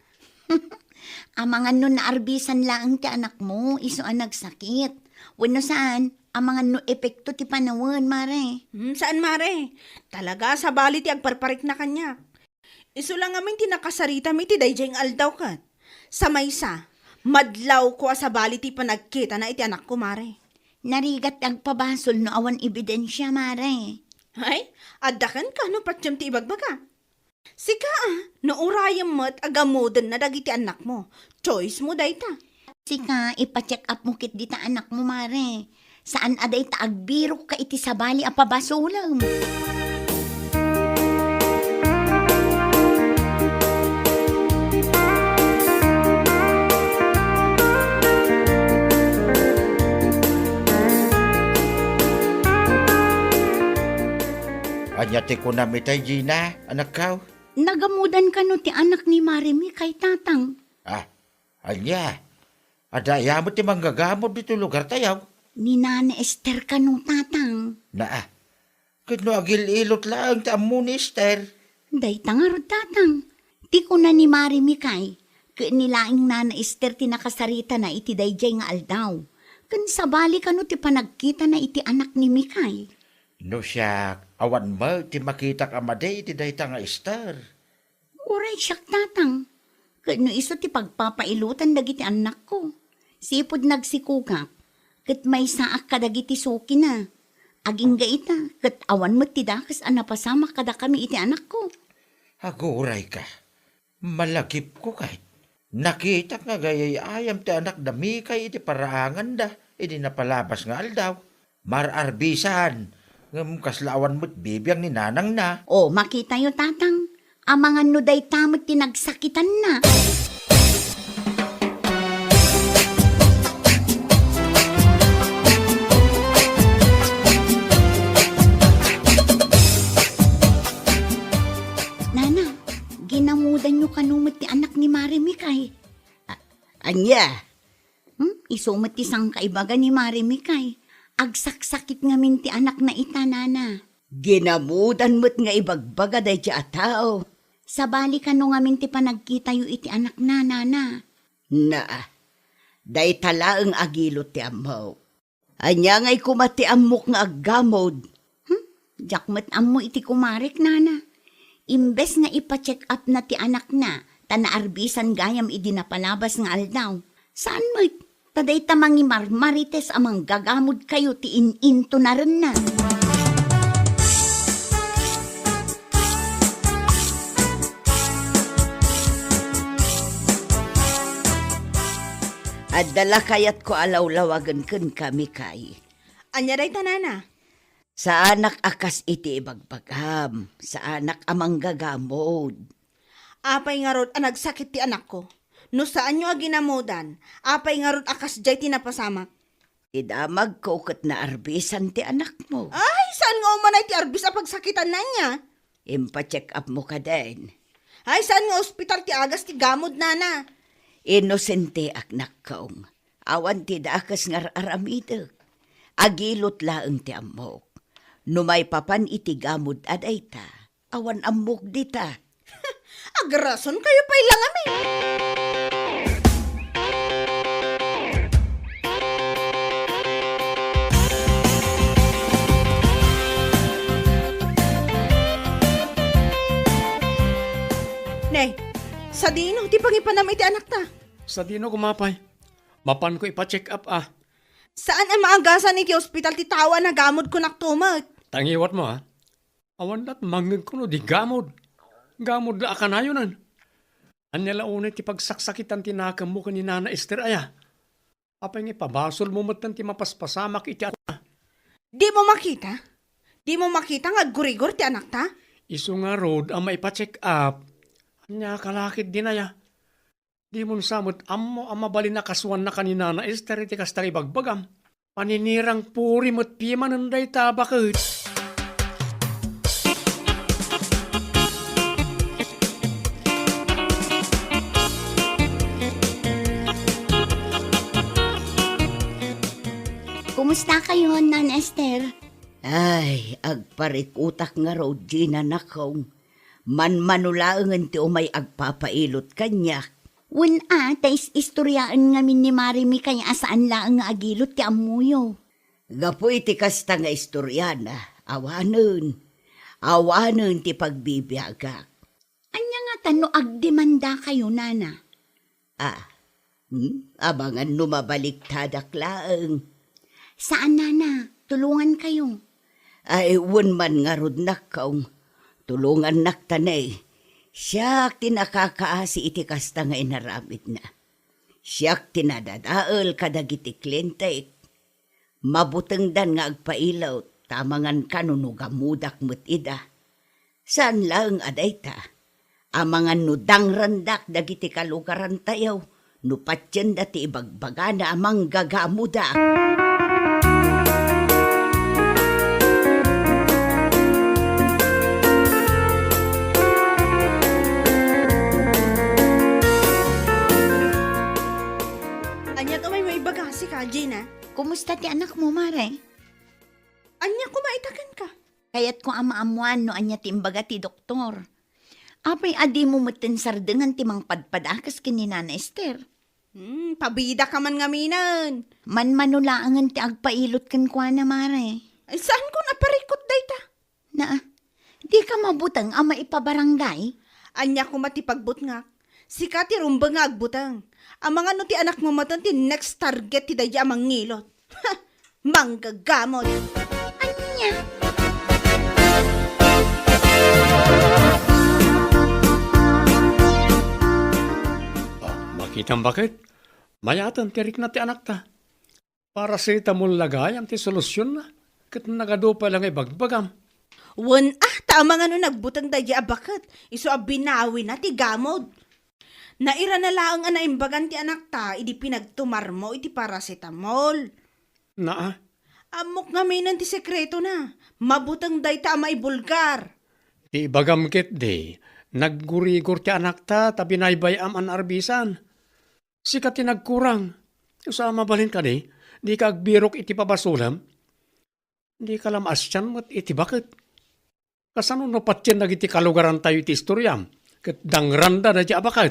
Amangan no naarbisan lang ti anak mo, iso ang nagsakit. Wano saan, amangan no epekto ti panawan, Mare. Saan, mare? Talaga, sa bali ti agparparik na kanya. Iso lang amin ti nakasarita mi ti dayjeng aldaw kat. Sa maysa, madlaw ko sa bali ti panagkita na iti anak ko, mare. Narigat agpabasol no awan ebidensya, Mare. Ay, adakan ka no patyam ti ibagbaga. Sika no urayam mo't agamodan na dagiti anak mo. Choice mo dayta. Sika, ipacheck up mo kit dita anak mo, Mare. Saan aday taagbiro ka iti sabali a pabasulam? Anya ti ko namitay, Gina, anak kao. Nagamudan ka no ti anak ni Marimi kay tatang. Anya, adaya mo ti manggagamot dito lugar tayaw. Ni Nana Esther ka no tatang. Kano agil ilot lang ti ammo ni Esther. Day tangarod tatang. Ti ko na ni Marimi kay. Nilaing Nana Esther ti nakasarita na iti dayjay nga aldaw. Kan sabali ka no ti panagkita na iti anak ni Mikay. No siya, awan mo ti makita ka maday iti dayta nga Esther. Uray siyak tatang. Kano iso ti pagpapailutan dagiti anak ko. Sipod nagsikukak. Kat may saak kadagiti suki na. Aging gaita. Kat awan mo ti dakas napasama kada kami iti anak ko. Aguray ka. Malagip ko kahit. Nakita nga gayay ayam ti anak dami kay iti paraangan da. Idi napalabas nga aldaw. Mararbisan. Ngam kaslawan mo't bibiyang ni nanang na. O, makita yo tatang. Amangan no day tamot tinagsakitan na. Nana, ginamudan nyo kanumot ti anak ni Marimikay. Anya? Isumot ti sang kaibaga ni Marimikay. Agsaksakit nga minti anak na ita, Nana. Ginamudan mo't nga ibagbaga day di atao. Sabali ka no nga minti panagkita yu iti anak na, Nana. Day talaang agilot ti amaw. Anya nga'y kumati amok nga aggamod. Jakmat amo iti kumarik, Nana. Imbes nga ipacheck up na ti anak na, tanaarbisan gayam idi napalabas nga aldaw. Saan mo't? Taday tamangi marmarites amang gagamod kayo ti ininto na rin na. Adala kayat ko alawlawagan kun kami kay. Anya day tanana. Sa anak akas iti ibagbagam, sa anak amang gagamod. Apay nga rod nagsakit ti anak ko. No saan nyo aginamodan, apay nga rod akas jay tinapasamak. Idamag ko kat na arbisan ti anak mo. Ay, saan nga umanay ti arbis a pagsakitan na niya? Impa-check up mo ka din. Ay, saan nga ospital ti agas ti gamod, nana? Inosente aknak kaong. Awan ti dakas nga aramidag. Agilot laeng ti amok. Numay papan iti gamod aday ta. Awan amok dita. Agrason kayo pa'y lang amin. Nay, sa dino, di pangipanam iti anak ta. Sa dino kumapay. Mapan ko ipa-check up Saan ang maagasan iti ospital ti tawa na gamod ko naktumat? Tangiwat mo Awan dat mangag ko no di gamod. Gamod la akanayonan. Anya launay ti pagsaksakitan ti nakam mo ni Nana Esther aya. Apay nga pabasol mo matan ti mapaspasamak iti anak. Di mo makita? Di mo makita nga gurigor ti anak ta? Isu nga road ang maipa-check up. Anya kalakit din aya. Di mo samot ammo ang mabalin na kaswan na kanina na Esther iti kastang ibagbagam. Paninirang puri mo't piman ang dayta bakit. Kumusta kayo, Nan Esther? Ay, agparikutak nga raw, Gina nakong. Manmanulaangan ti umay agpapailot kanya. Tais istoryaan ngamin ni Marimi kaya asaan laang nga agilot ti amuyo. Gapoy ti kasta nga istoryana, awanon. Awanon ti pagbibiyagak. Anya nga tano agdemanda kayo, Nana? Abangan lumabaliktad laang. Saan, Nana? Tulungan kayo. Ay, man nga rod nakaw. Tulungan naktanay. Siyak tinakakaasi iti kasta nga inaramid na. Siyak tinadadaal kadagiti klentay. Mabuteng dan nga agpailaw, tamangan kanunugamudak mo't ida. Saan lang adayta? Amangan nudang randak dagiti kalugaran tayaw, nupatyan dati ibagbagana amang gagamudak. Gina, Kumusta ti anak mo, Mare? anya kumaitakan ka? Kaya't ko amaamuan no anya ti imbaga ti doktor. Apay adi mo meten sardengan ti mang padpadakas kini Nana Esther. Pabida ka man ngaminan. Manmanulaangan ti agpailot kan kwa na, Mare. Ay, saan ko naparikot dayta? Na, di ka mabutang ama ipabarangay? Anya ko matipagbut nga. Sika ti rumba nga agbutang. Ang mga no ti anak mo matan ti next target ti daya amang ngilot. Ha! Manggagamot. Anya? Makitang bakit? Mayatan tirik na ti anak ta. Para sa itamol lagayam ti solusyon na. Kat nagado pa lang ibagbagam. Tama nga no nagbutang daya abakat. Iso abinawi na ti gamod. Naira na laang anaimbagan ti anak ta, idi pinagtumar mo iti paracetamol. Naa? Amok nga minan ti sekreto na. Mabutang dayta ama ibulgar. Ti bagam ket de. Naggurigur ti anak ta tabi naibayam an arbisan. Sikat ti nagkurang. Sa mabalin ka de. Di ka agbirok iti pabasulam. Di ka lamasyan mo't iti bakit. Kasano no patyan nagiti kalugaran tayo iti istoryam. Ket dangranda na ti abakat.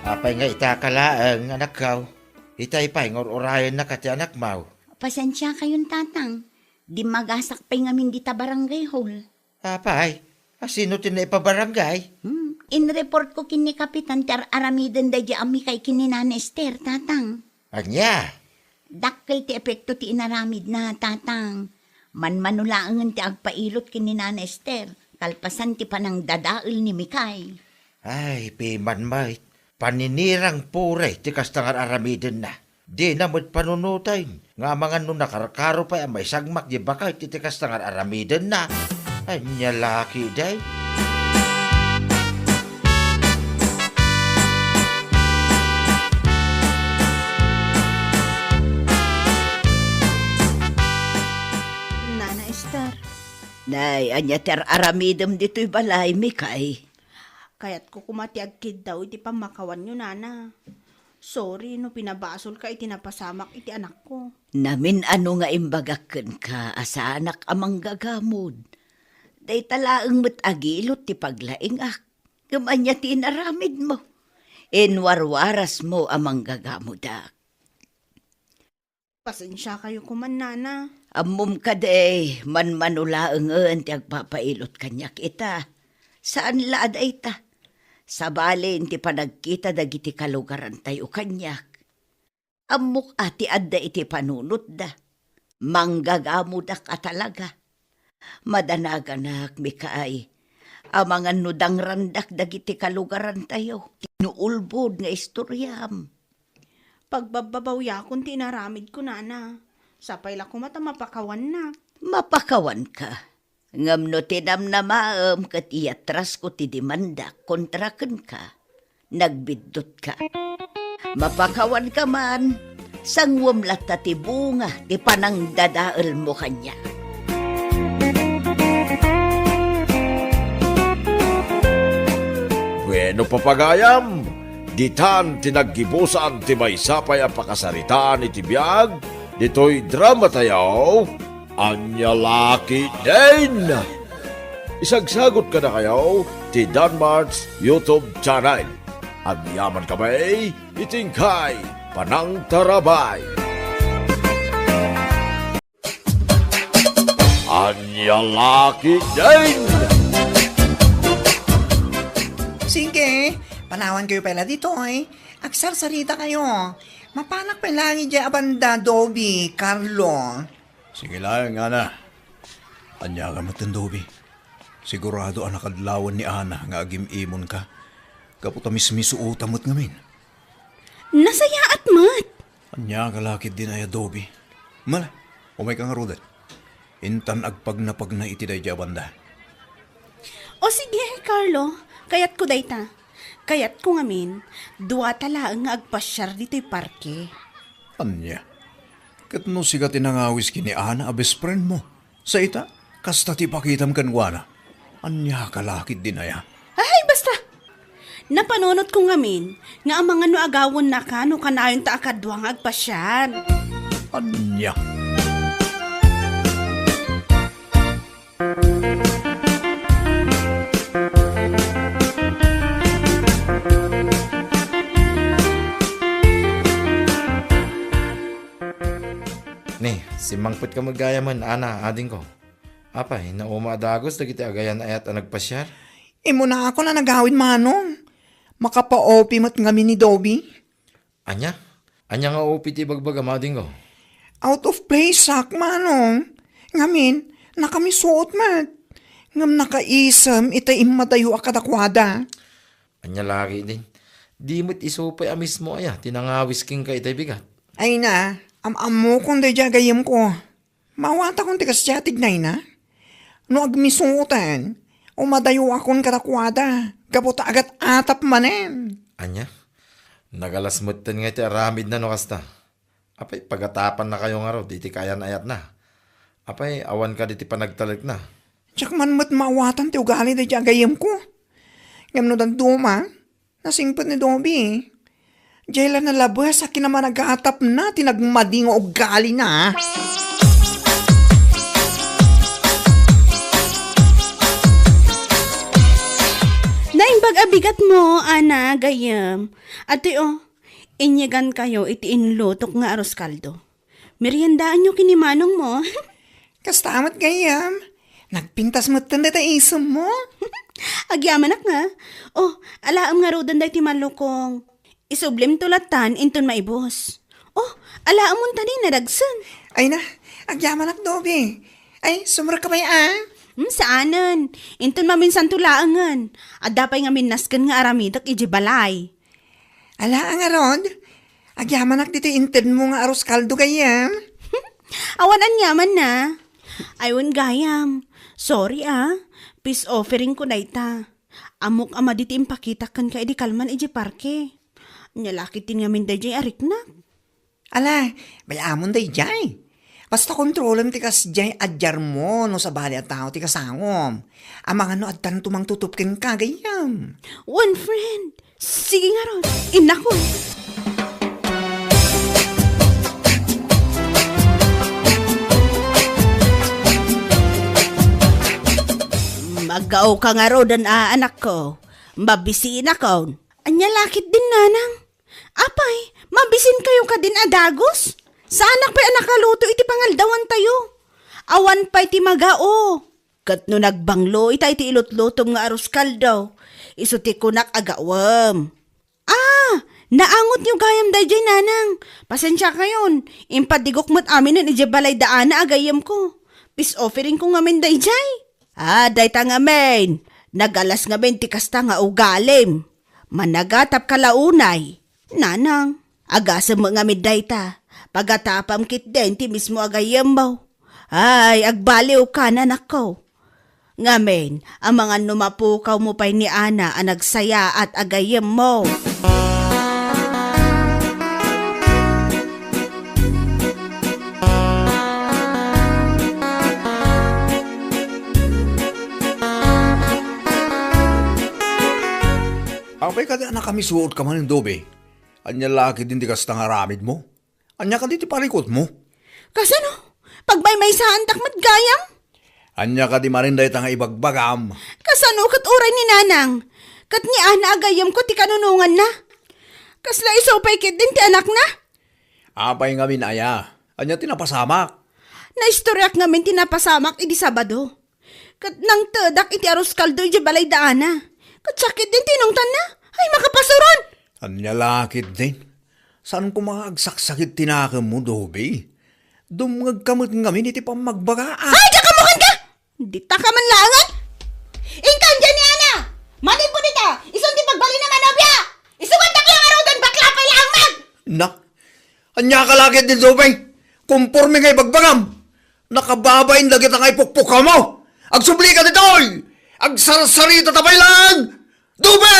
Apay nga itakalaang anak kaw. Itay pa'y ngor-orayan na kati anak mau. Pasensya kayong tatang. Di magasak pa'y ngamin di ta barangay hall. Apay, asino tinaipabarangay? In-report ko kini Kapitan Ter Aramiden da ami kay kini Nana Esther, tatang. Anya? Dakkel ti epekto ti inaramid na, tatang. Manmanulaangan ti agpailot kini Nana Esther. Kalpasan ti panang dadail ni Mikay. Ay, piman mait. Paninirang puray ti kastangar aramiden na. Di na mo't panunutay. Nga mga nung nakarkaro pa may sagmak di bakay ti kastangar aramiden na. Anya laki day. Nana Esther, Nay, anya ter aramidem dito'y balay, Mikay. kaya't ko kumatiag kid daw iti pamakawan nyo, Nana. Sorry no pinabasol ka iti napasamak iti anak ko. Namin ano nga imbagaken ka, asa anak amang gagamod. Day talaang agilot ti paglaing ak. Gamanya ti inaramid mo. Inwarwaras mo amang gagamodak. Pasensya kayo kuman, Nana. Amom ka day, manmanulaangan ti agpapailot kanyak ita. Saan laad ay ta? Sa balin ti panagkita dagiti kalugaran tayo kanyak. Amok ati adda iti panunot da. Manggagamudak ka talaga. Madanaganak, Mikay. Ang mga nudang randak dagiti kalugaran tayo. Tinuulbod nga istoryam. Pagbababaw yakon tinaramid ko, nana. Sapay la ko mata mapakawan na. Mapakawan ka. Ngam no tinam na maam kat iatras ko ti demanda kontraken ka. Nagbidot ka. Mapakawan ka man. Sangwam lata ti bunga ti panang dadaal mo kanya. Bueno papagayam, ditan tinaggibusan ti maysapay a pakasaritaan iti biag, dito'y drama tayo, Anya Laki din! Isagsagot ka na kayo ti Danmar's YouTube channel. Agyaman kami, itingkay, Panang Tarabay. Anya Laki din! Sige, panawan kayo pala dito eh. Agsarsarita kayo. Mapanak pa lang dyan abanda, Dobby, Carlo. Sige lang, Ana. Anya ka matan, Dobby. Sigurado ang nakadlawan ni Ana nga agim-imon ka. Kaputa mismisuutamot ngamin. Nasaya at mat. Anya ka lakid din ay Dobby. Mala, umay ka nga rodat. Intan agpag na iti day abanda. O sige, Carlo. Kayat ko dayta. Kayat ko ngamin, duwa tala nga agpasyar dito'y parke. Anya, katno siga tinangawis kini Ana a best friend mo. Sa ita, kasta ti pakitam kanwana. Anya ka lakid din aya. Ay, basta! Napanunot ko ngamin, nga ang mga no agawon na ka, no kanayon ta akadwa nga agpasyar. Anya. Ni, si Mangput ka magayaman, Ana, ading ko. Apay, nauma adagos, dagiti agayan ayat ang nagpasyar. Imo na ako na nagawin manong. Makapa-opi mat ngami ni Dobby. Anya? Anya nga upi ti bagbaga, ading ko. Out of place sak manong. Ngamin, nakamisot mat. Ngam nakaisam, itaim matayo akadakwada. Anya lagi din. Di mo't isupay a mismo aya, tinangawis king ka itay bigat. Ay na, am-amo kong dadya gayam ko. Mawata kong tigas tiyatig na ina. No agmisutan, umadayo akong kadakwada. Kaputa agat atap manen. Anya? Nagalasmutan nga iti aramid na no kasta. Apay, pagatapan na kayo nga ro, di ti kayan ayat na. Apay, awan ka di ti panagtalik na. Tsak man mat mawatan ti ugali dadya gayam ko. Ngam no dan duma, nasingpot ni Dobby. Jayla na labas sa kinaman nag-aatap na, tinagmading o ugali na. Naimbag abigat mo, Ana, gayam. Ate inyagan kayo iti inlutok nga aros kaldo. Meriendaan nyo kinimanong mo. Kastamat gayam. Nagpintas mo tanda ta isam mo. Agyaman nga. Alaam nga rodan day ti malukong. Isublim tulatan inton maibos. Alaam mo tani nadagsan. Ay na, agyaman ak Dobby. Ay, sumra ka ba yan? Saanan? Inton maminsan tulaangan. Adapay nga minaskan nga aramidak iji balay. Ala ang arod. Agyaman ak dito inted mo nga aros kaldo gayam. Awan anyaman na. Aywan gayam. Sorry Peace offering ko na ita. Amok ama diti impakitakan ka edi kalman iji parke. Nyalakit tin nga minday jay arik na. Ala, bayamon day jay. Basta kontrolem ti kas jay adjar mo no sa bali at tao ti kasangom. Ang mga no adtan tumang tutupkin ka gayam. One friend. Sige nga ron. Inako. Magaw ka nga ron anak ko. Mabisiin ako. Anya lakit din nanang. Apay, mabisin kayo ka din adagos? Sa anak pa'y anakaluto iti pangaldawan tayo. Awan pa'y ti magao. Kat no nagbanglo ita iti ilutlutom nga arus kaldaw. Isuti ko nak agawam. Naangot niyo gayam dayjay nanang. Pasensya kayon. Impadigok mo't amin ng ijabalay daan na agayam ko. Peace offering ko ngamin dayjay. Day ta ngamin. Nagalas nga benti kasta nga ugalim. Managatap kalaunay. Nanang, agasam mga midday pagatapam kit den ti mismo agayembaw. Ay, agbaliw ka na nako. Ngamen, ang mga numapukaw mo pa'y ni Ana ang nagsaya at agayem mo. Abay ka di anak kami suot ka man ng dobe. Anya laki din di kasta nga ramid mo. Anya ka di ti parikot mo. Kasano? Pag may saan takmat gayam? Anya ka di marinday nga ibagbagam. Kasano kat uray ni Nanang? Kat ni Ana agayam ko ti kanunungan na. Kasla isopay kit din ti anak na. Abay nga minaya. Anya tinapasamak. Naistoryak ngamin tinapasamak idi Sabado. Kat nang tedak iti aros kaldo iti balay daana. Kat sakit din tinungtan na. Ay makapasuron. Anya lakit din. Saan ko maagsaksakit tinakam mo, dobe? Dumngag kamot ngamin iti pamagbagaan. Ay, kakamukan ka! Di ta ka man langan! Ingkan dyan ni Ana! Manin po dito! Isang di pagbali na manobya! Isuwan na kayang arudan bakla pa lang mag! Na, anya ka lakit din, dobe? Kumporme nga ibagbagam. Nakababain lagi ta nga ipukpuka mo. Agsubli ka ditoy! Agsarsarita tabay lang! Dobe!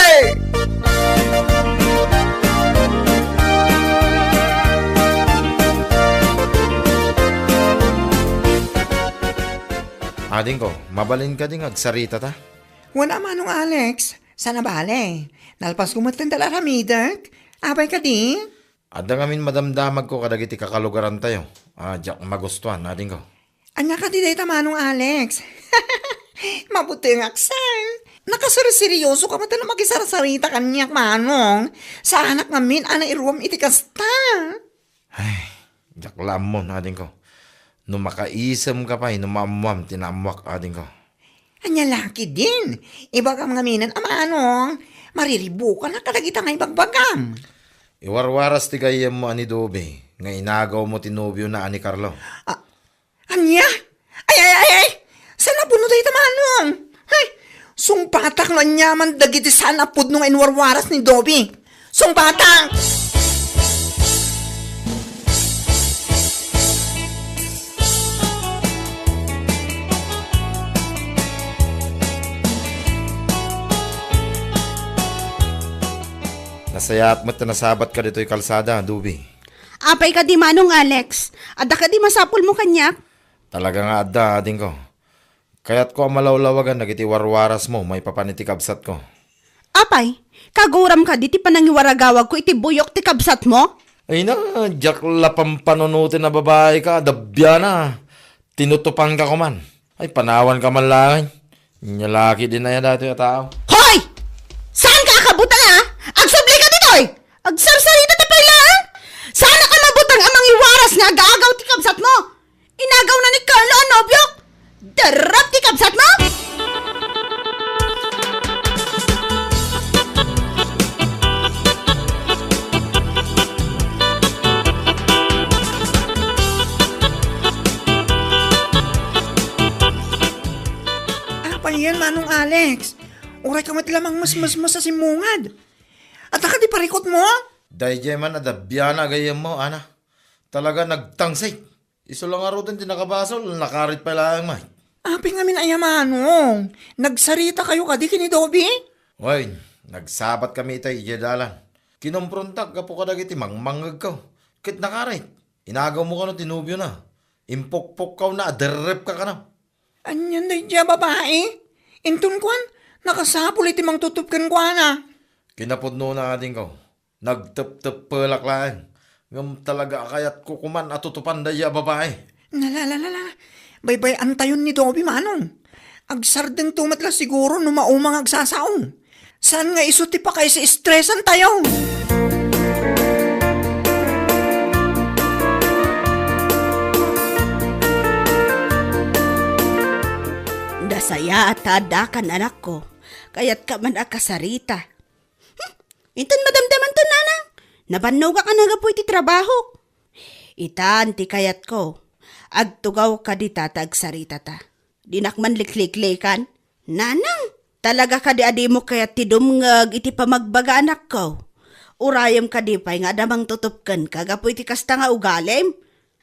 Ading ko, mabalin ka ding agsarita ta. Wala manong Alex. Sana bale. Nalpas kumatan tala ramidak. Abay ka di. Ada ngamin madamdamag ko kadagiti kakalugaran tayo. Diyak magustuhan, ading ko. Anya ka di dayta manong Alex. Mabuti ang aksan. Nakasariseryoso ka mata na makisarasarita kanyak manong. Sa anak namin, ana iruam iti kasta. Ay, diyak lamon, ading ko. No makaisam ka pa, numamuam, tinamwak, ading ko. Anya laki din. Iba ka mga minan, amanong. Mariribo ka na kadagita nga ibagbagam. Iwarwaras ti gayam mo ani Dobe, nga inagaw mo tinubyo na ani Carlo. Anya? Ay! Sana puno tayo tamanong. Ay, sungpatak na nyaman dagiti sana pud nung inwarwaras ni Dobby. Sungpatak! Nasayat mo't nasabat ka dito'y kalsada, Dobe. Apay ka di manong Alex. Ada ka di masapul mo kanyak. Talaga nga adda, ading ko. Kaya't ko ang malawlawagan, nagiti warwaras mo, may papaniti kabsat ko. Apay, kaguram ka di ti panangiwaragawag ko iti buyok ti kabsat mo? Ay na, jak lapang panunutin na babae ka, dabya na. Tinutupan ka ko man. Ay, panawan ka man lang. Nyalaki din na yan dati yung tao. Hoy! Saan ka akabutan ha? Agsubli ka ditoy! Agsarsarita ta lang! Sana ka mabutang amang iwaras nga agaagaw ti kabsat mo! Inagaw na ni Carlo ang nobyok! Darap ti kabsat mo! Yan manong Alex. Uray ka mat lamang mas sa simungad. At ka di parikot mo? Dahil man adabya na gayam mo, ana. Talaga nagtangsay. Iso lang aro din nakabasol, nakarit pa lang man. Api nga min ayamanong. Nagsarita kayo ka di kini Dobby? Hoy, nagsabat kami itay iyadalan. Kinumprontak ka po kadagiti mangmangag ka. Kit nakarit. Inagaw mo ka no tinubyo na. Impok-pok ka na, aderrep ka na. Anyan day dya babae? Intun kwan, nakasapul iti mang tutup kan kwana. Kinapudno na ating ko. Nagtep-tep pelak lang. Ngam talaga kayat kukuman at tutupan daya babae. Nalalala, baybay antayon ni Dobby manong. Agsardeng tumatla siguro no maumang agsasaong. Saan nga isuti pa kayo sa stressan tayo? Dasaya at tadakan anak ko, kaya't ka man akasarita. Itan madamdaman to nanang, nabannaw ka nagapoy ti trabaho. Itan ti kayat ko, agtugaw ka di tatagsarita ta. Dinakman likliklikan, nanang, Talaga ka di adi mo kaya ti dumngag iti pamagbaga anak ko. Urayam ka di pa'y nga damang tutupkan kagapoy ti kasta nga ugalim.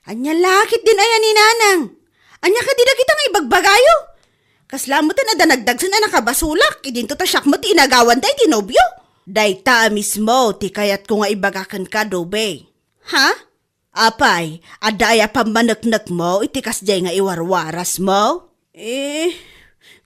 Anya lakit din ayan ni nanang. Anya ka di na kita nga ibagbagayo. Kaslamutan na danagdagsan na nakabasulak. Idinto ta siyak mo ti inagawan tayo tinobyo. Dayta mismo ti kayat ko nga ibagakan ka dobe. Ha? Apay, adaya pamanaknak mo itikas jay nga iwarwaras mo?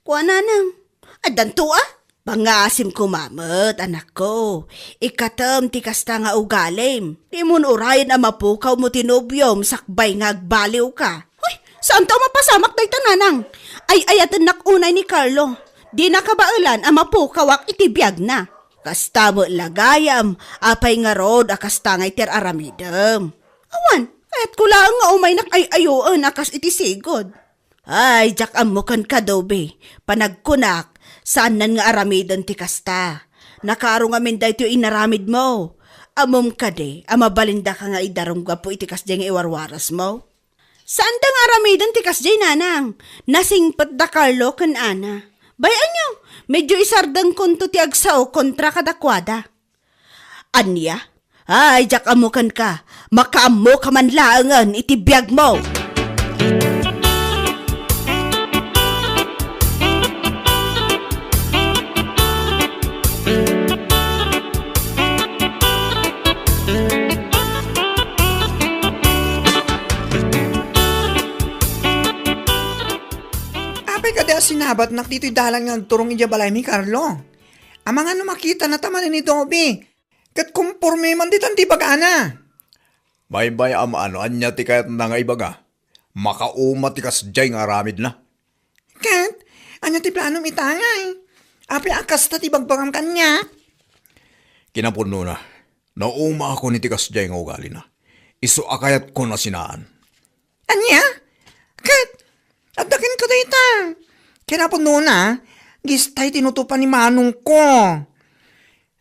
Kuha nanang. Adanto pangasim ko mamot, anak ko. Ikatam ti kasta nga ugalim. Di mo urayan ang mapukaw mo tinubyom, sakbay nga agbaliw ka. Hoy, saan tao mapasamak day tananang? Ay ayatan nakunay ni Carlo. Di nakabailan ang mapukawak itibiyag na. Kasta mo lagayam, apay nga rod akasta nga iter aramidam. Awan, kahit kulaan nga umay nakay-ayoan akas itisigod. Ay, jak amukan ka dobe. Panagkunak, saan nan nga aramidan ti kasta. Nakarong amin dahito inaramid mo. Amom ka de, amabalinda ka nga idarong gapo itikas di nga iwarwaras mo. Saan da nga aramidan ti kas di nanang? Nasingpat da Carlo kan ana. Bayan nyo, medyo isardang kunto ti agsaw kontra kadakwada. Anya? Ay, jak amukan ka. Makaamo ka man laangan itibiyag mo. Kada sinabat nak dito'y dalang nga turong ija balay mi Carlo. Amang ano makita na tamanin ni Dobby. Kat kumporme man ditan ti bagana. Bay ano anya ti kayat na nga ibaga. Makauma ti kasjay nga aramid na. Kat, anya ti planom itangay. Api akas ta ti bagbagam kanya. Kinapuno na. Nauma ako ni ti kasjay nga ugali na. Isu akayat ko na sinaan. Anya? Kat, adakin ka dayta. Kinapuno na, gistay tinutupan ni Manong ko.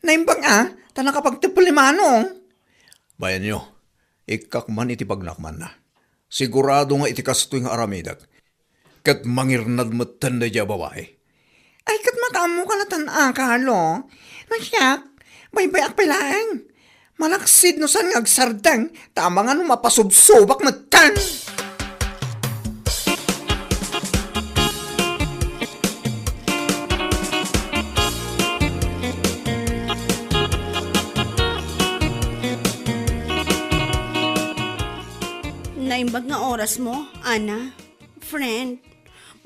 Naimbang tanakapagtipol ni Manong. Bayan nyo, ikakman iti pagnakman na. Sigurado nga iti kastoy nga aramidak. Kat mangirnad matan na dya babae. Ay, kat makamu ka na tan Carlo. Nasyak, bay-bay akpilaeng. Malaksid no san ngagsardang, tama nga no mapasubsubak matan. Naimbag nga oras mo, Ana. Friend,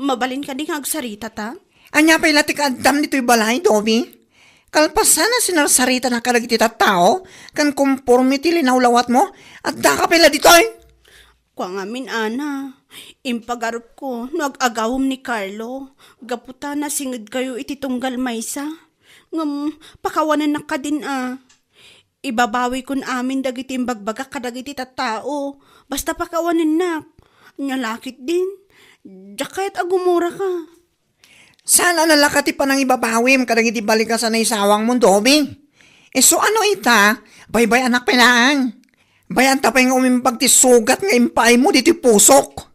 mabalin ka di nga agsarita ta? Anya pa'y latik adam nito'y balay, Dobby. Kalpasan na sinarsarita na kalagiti tao, kan conformity linawlawat mo, at daka pala dito'y. Kwa ngamin, Ana. Impagarap ko, nag-agawom ni Carlo. Gaputa na singid kayo iti tunggal maysa. Ngam, pakawanan na ka din Ibabawi kun amin dagiti imbagbaga kadagiti tattao. Basta pakawanin na. Nyalakit din. Jakayat agumura ka. Sana nalakati pa nang ibabawim kadagiti balikan sa naisawang mo, Dobby. So ano ita? Bay-bay anak pilang. Bayan tapay nga umimbag ti sugat nga impay mo diti pusok.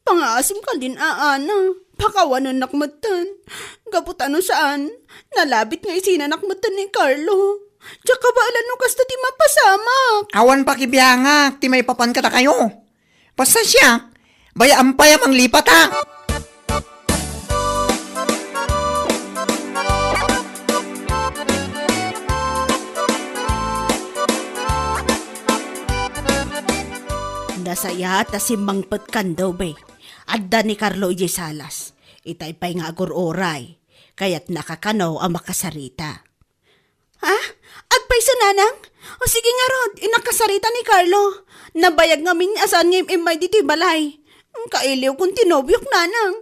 Pangasim ka din, Ana. Pakawanan nakmatan. Gaputano saan? Nalabit nga isina nakmatan ni Carlo. Tsaka ba alam nung kasta ti mapasamak? Awan pa kibiyangak, ti may papan kata kayo. Basta siya, baya ampay amang lipat ha. Nasaya ta si Mangpet Kandobe. Adda ni Carlo ije salas. Itay pa'y nga agur oray. Kaya't nakakanaw ang makasarita. Ha? Agpay sa nanang? O sige nga Rod, inakasarita ni Carlo. Nabayag nga min asan ngayon imay dito balay. Kailiw kung tinobyok nanang.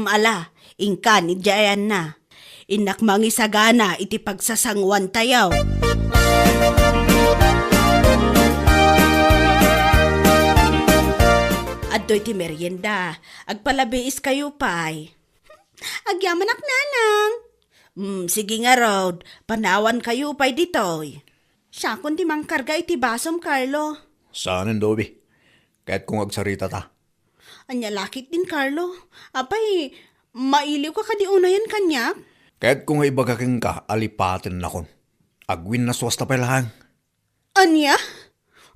Ala, ingka ni Jayan na. Inak mangisagana iti pagsasangwan tayaw. Adtoy ti merienda. Agpalabiis kayo pay. Agyaman ak nanang. Sige nga Rod, panawan kayo pa'y ditoy. Siya kung di mangkarga iti basom, Carlo. Saanin, Dobby? Kahit kung agsarita ta. Anya lakit din, Carlo. Apay, Mailiw ka kadi unayan kanyak? Kahit kung ibagaking ka, alipatin na kon. Agwin na swasta pa lang. Anya?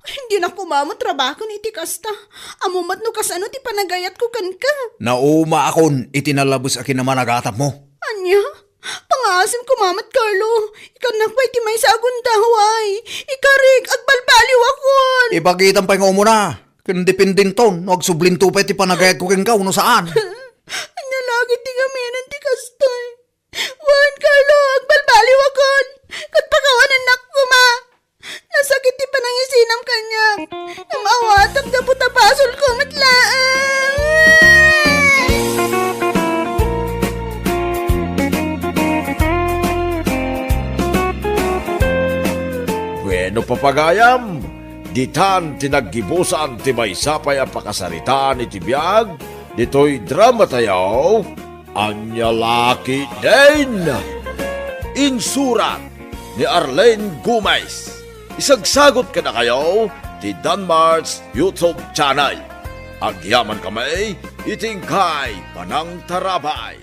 Hindi na kumamo trabaho ni ti kasta. Amumat no kasano ti panagayat ko kan ka. Nauma akon, itinalabos akin naman agatap mo. Anya? Pangasim kumamat, Carlo. Ikaw nakpay ti may sagun dahway. Ikarig, agbalbaliw akon. Ipagitan pa yung mo na. Kindipindin ton, no agsublin tupay ti panagayat ko keng ka, no saan. Anya lagi ti gaminan ti kastay. Wan, Carlo, agbalbaliw akon. Kat pakawanan nak ko, ma. Nasakit ti panangisinam kanya. Namawatap na putapasol ko matlaan. Bueno papagayam, ditan tinaggibusan ti maysapay a pakasaritaan iti biag, dito'y drama tayaw, Anya Laki din! Insurat ni Arlene Gumez. Isagsagot ka na kayo ti Danmar's YouTube channel. Agyaman kami, itingkay panang tarabay.